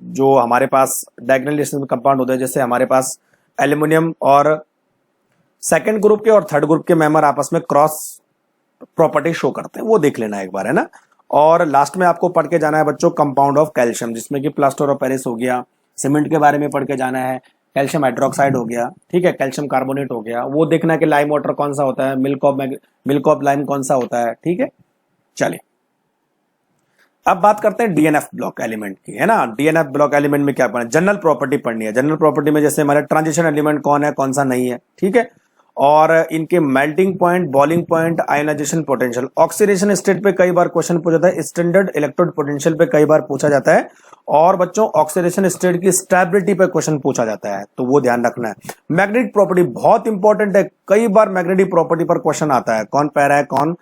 जो हमारे पास डायगोनल रिलेशनशिप कंपाउंड होते हैं, जैसे हमारे पास एल्यूमिनियम और सेकंड ग्रुप के और थर्ड ग्रुप के मेंबर आपस में क्रॉस प्रॉपर्टी शो करते हैं, वो देख लेना एक बार, है ना। और लास्ट में आपको पढ़ के जाना है बच्चों कंपाउंड ऑफ कैल्शियम, जिसमें कि प्लास्टर ऑफ पेरिस हो गया, सीमेंट के बारे में पढ़ के जाना है, कैल्शियम हाइड्रोक्साइड हो गया, ठीक है, कैल्शियम कार्बोनेट हो गया, वो देखना है कि लाइम वाटर कौन सा होता है, मिल्क ऑफ लाइम कौन सा होता है, ठीक है। चलिए अब बात करते हैं डीएनएफ ब्लॉक एलिमेंट की, है ना। डीएनएफ ब्लॉक एलिमेंट में क्या पढ़ना है, जनरल प्रॉपर्टी पढ़नी है। जनरल प्रॉपर्टी में जैसे हमारे ट्रांजिशन एलिमेंट कौन है कौन सा नहीं है, ठीक है, और इनके melting point, boiling point, ionization potential, oxidation state पे कई बार क्वेश्चन पूछा जाता है, स्टैंडर्ड इलेक्ट्रोड पोटेंशियल पे कई बार पूछा जाता है, और बच्चों ऑक्सीडेशन स्टेट की स्टेबिलिटी पे क्वेश्चन पूछा जाता है, तो वो ध्यान रखना है। मैग्नेटिक प्रॉपर्टी बहुत इंपॉर्टेंट है, कई बार मैग्नेटिक प्रॉपर्टी पर क्वेश्चन आता है, कौन पैरा है कौन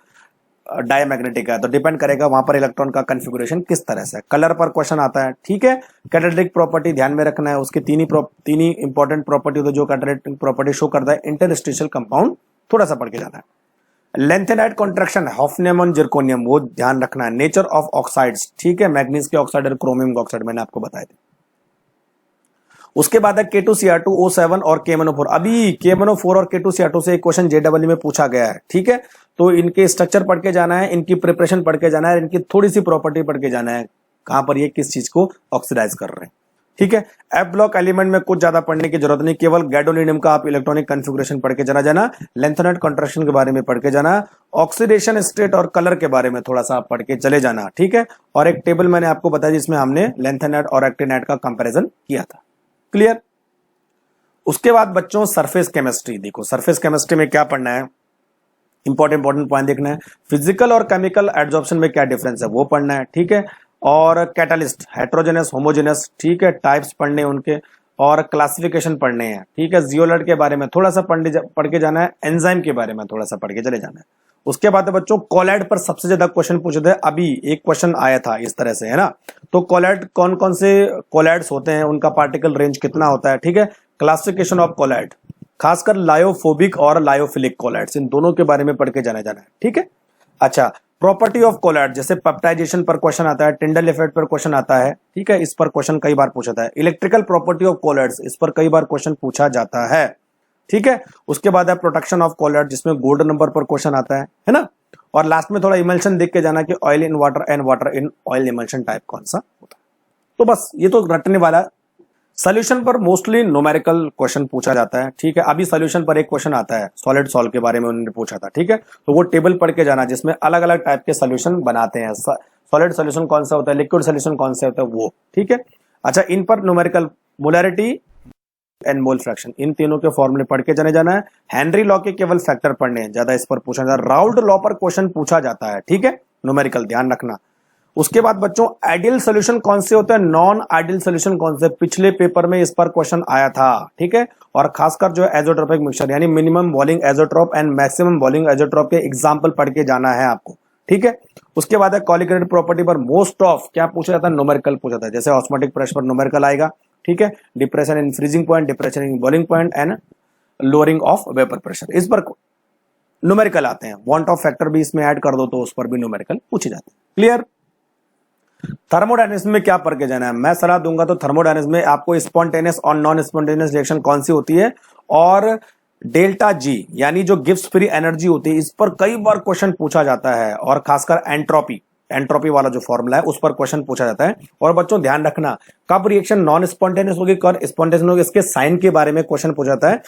डायमैग्नेटिक है, तो डिपेंड करेगा वहां पर इलेक्ट्रॉन का कॉन्फ़िगरेशन किस तरह से। कलर पर क्वेश्चन आता है, ठीक है। कैटालिटिक प्रॉपर्टी ध्यान में रखना है, उसके तीन ही इंपॉर्टेंट प्रॉपर्टी होती है जो कैटालिटिक प्रॉपर्टी शो करता है। इंटरस्टिशियल कंपाउंड थोड़ा सा पढ़ के जाना है। लेंथेनाइट कॉन्ट्रैक्शन, हॉफनियम और जिरकोनियम, वो ध्यान रखना है। नेचर ऑफ ऑक्साइड्स, ठीक है, मैग्नीज के ऑक्साइड और क्रोमियम के ऑक्साइड मैंने आपको बताए थे। उसके बाद है K2Cr2O7 और KMnO4, अभी KMnO4 और K2Cr2 से एक क्वेश्चन JEE में पूछा गया है, ठीक है, तो इनके स्ट्रक्चर पढ़ के जाना है, इनकी प्रिपरेशन पढ़ के जाना है, इनकी थोड़ी सी प्रॉपर्टी पढ़ के जाना है, कहां पर ये किस चीज को ऑक्सीडाइज कर रहे हैं, ठीक है। एफ ब्लॉक एलिमेंट में कुछ ज्यादा पढ़ने की जरूरत नहीं, केवल गैडोनियम का आप इलेक्ट्रॉनिक कॉन्फ़िगरेशन पढ़ के जाना, लेंथेनाइट कॉन्ट्रैक्शन के बारे में पढ़ के जाना, ऑक्सीडेशन स्टेट और कलर के बारे में थोड़ा सा पढ़ के चले जाना, ठीक है। और एक टेबल मैंने आपको बताया जिसमें हमने लेंथेनाइट और एक्टिनाइट का कंपेरिजन किया था, क्लियर। उसके बाद बच्चों सरफेस केमिस्ट्री, देखो सरफेस केमिस्ट्री में क्या पढ़ना है, इंपॉर्टेंट पॉइंट देखना है। फिजिकल और केमिकल एड्सॉर्प्शन में क्या डिफरेंस है वो पढ़ना है, ठीक है। और कैटालिस्ट, हेट्रोजेनस, होमोजेनस, ठीक है, टाइप्स पढ़ने उनके, और क्लासिफिकेशन पढ़ने हैं, ठीक है। जियोलाइट के बारे में थोड़ा सा पढ़ के जाना है, एंजाइम के बारे में थोड़ा सा पढ़ के चले जाना है। उसके बाद बच्चों कोलैड पर सबसे ज्यादा क्वेश्चन पूछे थे, अभी एक क्वेश्चन आया था इस तरह से, है ना। तो कोलैड कौन कौन से कोलैड्स होते हैं, उनका पार्टिकल रेंज कितना होता है, ठीक है। क्लासिफिकेशन ऑफ कोलैड, खासकर लायोफोबिक और लायोफिलिक कोलैड्स, इन दोनों के बारे में पढ़ के जाना है, ठीक है। अच्छा, प्रॉपर्टी ऑफ कोलैड, जैसे पेप्टाइजेशन पर क्वेश्चन आता है, टिंडल इफेक्ट पर क्वेश्चन आता है, ठीक है, इस पर क्वेश्चन कई बार पूछा जाता है। इलेक्ट्रिकल प्रॉपर्टी ऑफ कोलैड्स, इस पर कई बार क्वेश्चन पूछा जाता है, ठीक है। उसके बाद है प्रोटेक्शन ऑफ कोलैड, जिसमें गोल्ड नंबर पर क्वेश्चन आता है ना। और लास्ट में थोड़ा इमल्शन देख के जाना कि oil in water and water in oil emulsion type कौन सा होता है। तो बस ये तो रटने वाला। सोल्यूशन पर मोस्टली न्यूमेरिकल क्वेश्चन पूछा जाता है, ठीक है। अभी सोल्यूशन पर एक क्वेश्चन आता है, सॉलिड सॉल्व के बारे में उन्होंने पूछा था, ठीक है। तो वो टेबल पढ़ के जाना जिसमें अलग अलग टाइप के सोल्यूशन बनाते हैं, सॉलिड सोल्यूशन कौन सा होता है, लिक्विड सोल्यूशन कौन सा होता है, वो, ठीक है। अच्छा, इन पर numerical molarity and mole fraction, इन तीनों के फॉर्मूले पढ़ के जाना है। हेनरी लॉ के केवल फैक्टर पढ़ने हैं, ज्यादा इस पर पूछा जाता है। राउल्ट लॉ पर क्वेश्चन पूछा जाता है, ठीक है, न्यूमेरिकल ध्यान रखना। उसके बाद बच्चों आइडियल सोल्यूशन कौन से होते हैं, नॉन आइडियल सोल्यूशन कौन से, पिछले पेपर में इस पर क्वेश्चन आया था, ठीक है। और खासकर जो एजोट्रोपिक मिक्सचर, यानी minimum boiling azeotrope and maximum boiling azeotrope के एग्जांपल पढ़ के जाना है आपको, ठीक है। उसके बाद है कॉलिगेटेड प्रॉपर्टी पर मोस्ट ऑफ क्या पूछा जाता है, न्यूमेरिकल पूछा जाता है, जैसे ऑस्मोटिक प्रेशर पर न्यूमेरिकल आएगा, ठीक है। Depression in freezing point, depression in boiling point and lowering of vapour pressure, इस पर न्यूमेरिकल आते हैं। वांट ऑफ फैक्टर भी इसमें ऐड कर दो तो उस पर भी न्यूमेरिकल पूछे जाते हैं, क्लियर। थर्मोडायनेमिक्स में क्या पढ़ के जाना है, मैं सलाह दूंगा तो थर्मोडायनेमिक्स में आपको स्पॉन्टेनियस और नॉन स्पॉन्टेनियस रिएक्शन कौन सी होती है, और डेल्टा जी यानी जो गिब्स फ्री एनर्जी होती है, इस पर कई बार क्वेश्चन पूछा जाता है, और खासकर एंट्रोपी, एंट्रोपी वाला जो फॉर्मूला है उस पर क्वेश्चन पूछा जाता है। और बच्चों ध्यान रखना, कब रिएक्शन नॉन स्पॉन्टेनियस होगी, कब स्पॉन्टेनियस होगी, इसके साइन के बारे में क्वेश्चन पूछा जाता है।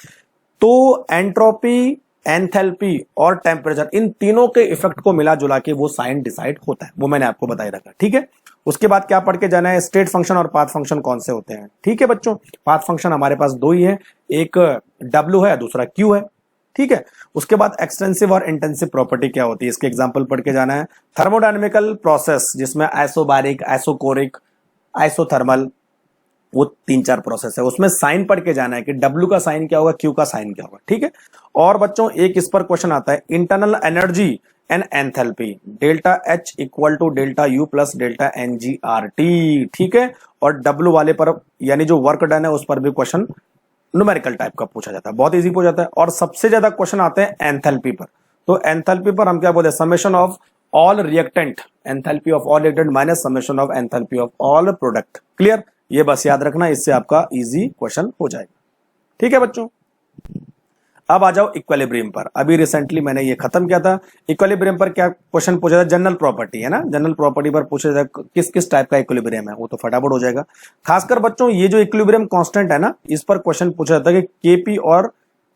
तो एंट्रोपी, एंथैल्पी और टेम्परेचर, इन तीनों के इफेक्ट को मिला जुला के वो साइन डिसाइड होता है, वो मैंने आपको बताई रखा। ठीक है, उसके बाद क्या पढ़ के जाना है, स्टेट फंक्शन और पाथ फंक्शन कौन से होते हैं। ठीक है बच्चों, पाथ फंक्शन हमारे पास दो ही है, एक W है, दूसरा Q है। ठीक है, उसके बाद एक्सटेंसिव और इंटेंसिव प्रॉपर्टी क्या होती है, इसके एग्जांपल पढ़ के जाना है। थर्मोडायनेमिकल प्रोसेस जिसमें आइसोबारिक, आइसोकोरिक, आइसोथर्मल, वो 3-4 प्रोसेस है, उसमें साइन पढ़ के जाना है कि W का साइन क्या होगा, Q का साइन क्या होगा। ठीक है, और बच्चों एक इस पर क्वेश्चन आता है, internal energy and enthalpy, delta H equal to delta U plus delta NGRT। ठीक है, और W वाले पर यानी जो वर्क डन है उस पर भी क्वेश्चन न्यूमेरिकल टाइप का पूछा जाता है, बहुत इजी पूछा जाता है। और सबसे ज्यादा क्वेश्चन आते हैं एंथैल्पी पर, तो एंथैल्पी पर हम क्या बोलते हैं, summation of all reactant, enthalpy of all reactant minus summation of enthalpy of all product. Clear, ये बस याद रखना, इससे आपका इजी क्वेश्चन हो जाएगा। ठीक है बच्चों, अब आ जाओ इक्विलिब्रियम पर। अभी रिसेंटली मैंने ये खत्म किया था। इक्विलिब्रियम पर क्या क्वेश्चन पूछा था, जनरल प्रॉपर्टी है ना, जनरल प्रॉपर्टी पर पूछा जाता किस किस टाइप का इक्विलिब्रियम है, वो तो फटाफट हो जाएगा। खासकर बच्चों ये जो इक्विलिब्रियम कांस्टेंट है ना, इस पर क्वेश्चन पूछा जाता है कि केपी और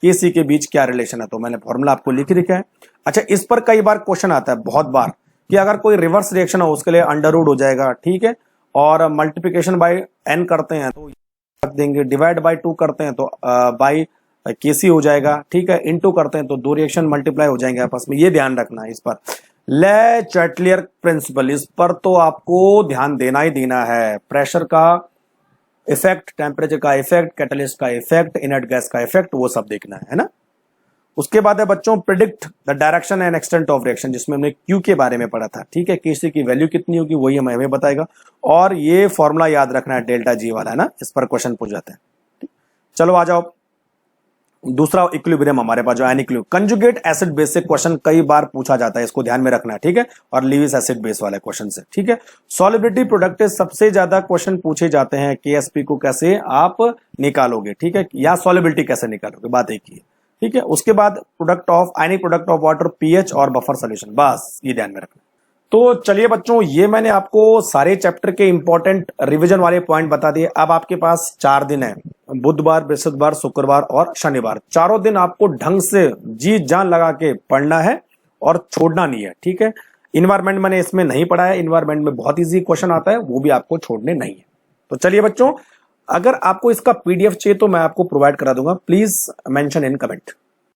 केसी के बीच क्या रिलेशन है, तो मैंने फॉर्मूला आपको लिख रखा है। अच्छा, इस पर कई बार क्वेश्चन आता है, बहुत बार, कि अगर कोई रिवर्स रिएक्शन हो उसके लिए अंडर रूट हो जाएगा। ठीक है, और मल्टीप्लीकेशन बाय n करते हैं तो रख देंगे, डिवाइड बाय 2 करते हैं तो बाय केसी हो जाएगा। ठीक है, इनटू करते हैं तो दो रिएक्शन मल्टीप्लाई हो जाएंगे आपस में, ये ध्यान रखना है। इस पर ले चैटलियर प्रिंसिपल, इस पर तो आपको ध्यान देना ही देना है। प्रेशर का इफेक्ट, टेम्परेचर का इफेक्ट, कैटलिस्ट का इफेक्ट, इनर्ट गैस का इफेक्ट, वो सब देखना है ना। उसके बाद है बच्चों predict the direction and extent of reaction, जिसमें हमने क्यू के बारे में पढ़ा था। ठीक है, केसी की वैल्यू कितनी होगी वही हमें बताएगा, और ये फॉर्मूला याद रखना है, डेल्टा जी वाला है ना, इस पर क्वेश्चन पूछ जाते हैं। चलो आ जाओ, दूसरा इक्विलिब्रियम हमारे पास जो एनिक्विलिब्रियम, कंजुगेट एसिड बेस से क्वेश्चन कई बार पूछा जाता है, इसको ध्यान में रखना है। ठीक है, और लीविस एसिड बेस वाले क्वेश्चन से। ठीक है, सॉलिबिलिटी प्रोडक्ट सबसे ज्यादा क्वेश्चन पूछे जाते हैं, केएसपी को कैसे आप निकालोगे। ठीक है, या सॉलिबिलिटी कैसे निकालोगे, बात एक ही है। ठीक है, उसके बाद product of ionic product of water, pH और बफर सॉल्यूशन, बस ये ध्यान में रखना। तो चलिए बच्चों, ये मैंने आपको सारे चैप्टर के इंपॉर्टेंट रिवीजन वाले पॉइंट बता दिए। अब आपके पास 4 दिन है, बुधवार, बृहस्पतिवार, शुक्रवार और शनिवार, चारों दिन आपको ढंग से जी जान लगा के पढ़ना है और छोड़ना नहीं है। ठीक है, इन्वायरमेंट मैंने इसमें नहीं पढ़ा है, इन्वायरमेंट में बहुत इजी क्वेश्चन आता है, वो भी आपको छोड़ने नहीं है। तो चलिए बच्चों, अगर आपको इसका पीडीएफ चाहिए तो मैं आपको प्रोवाइड करा दूंगा, प्लीज मेंशन इन कमेंट।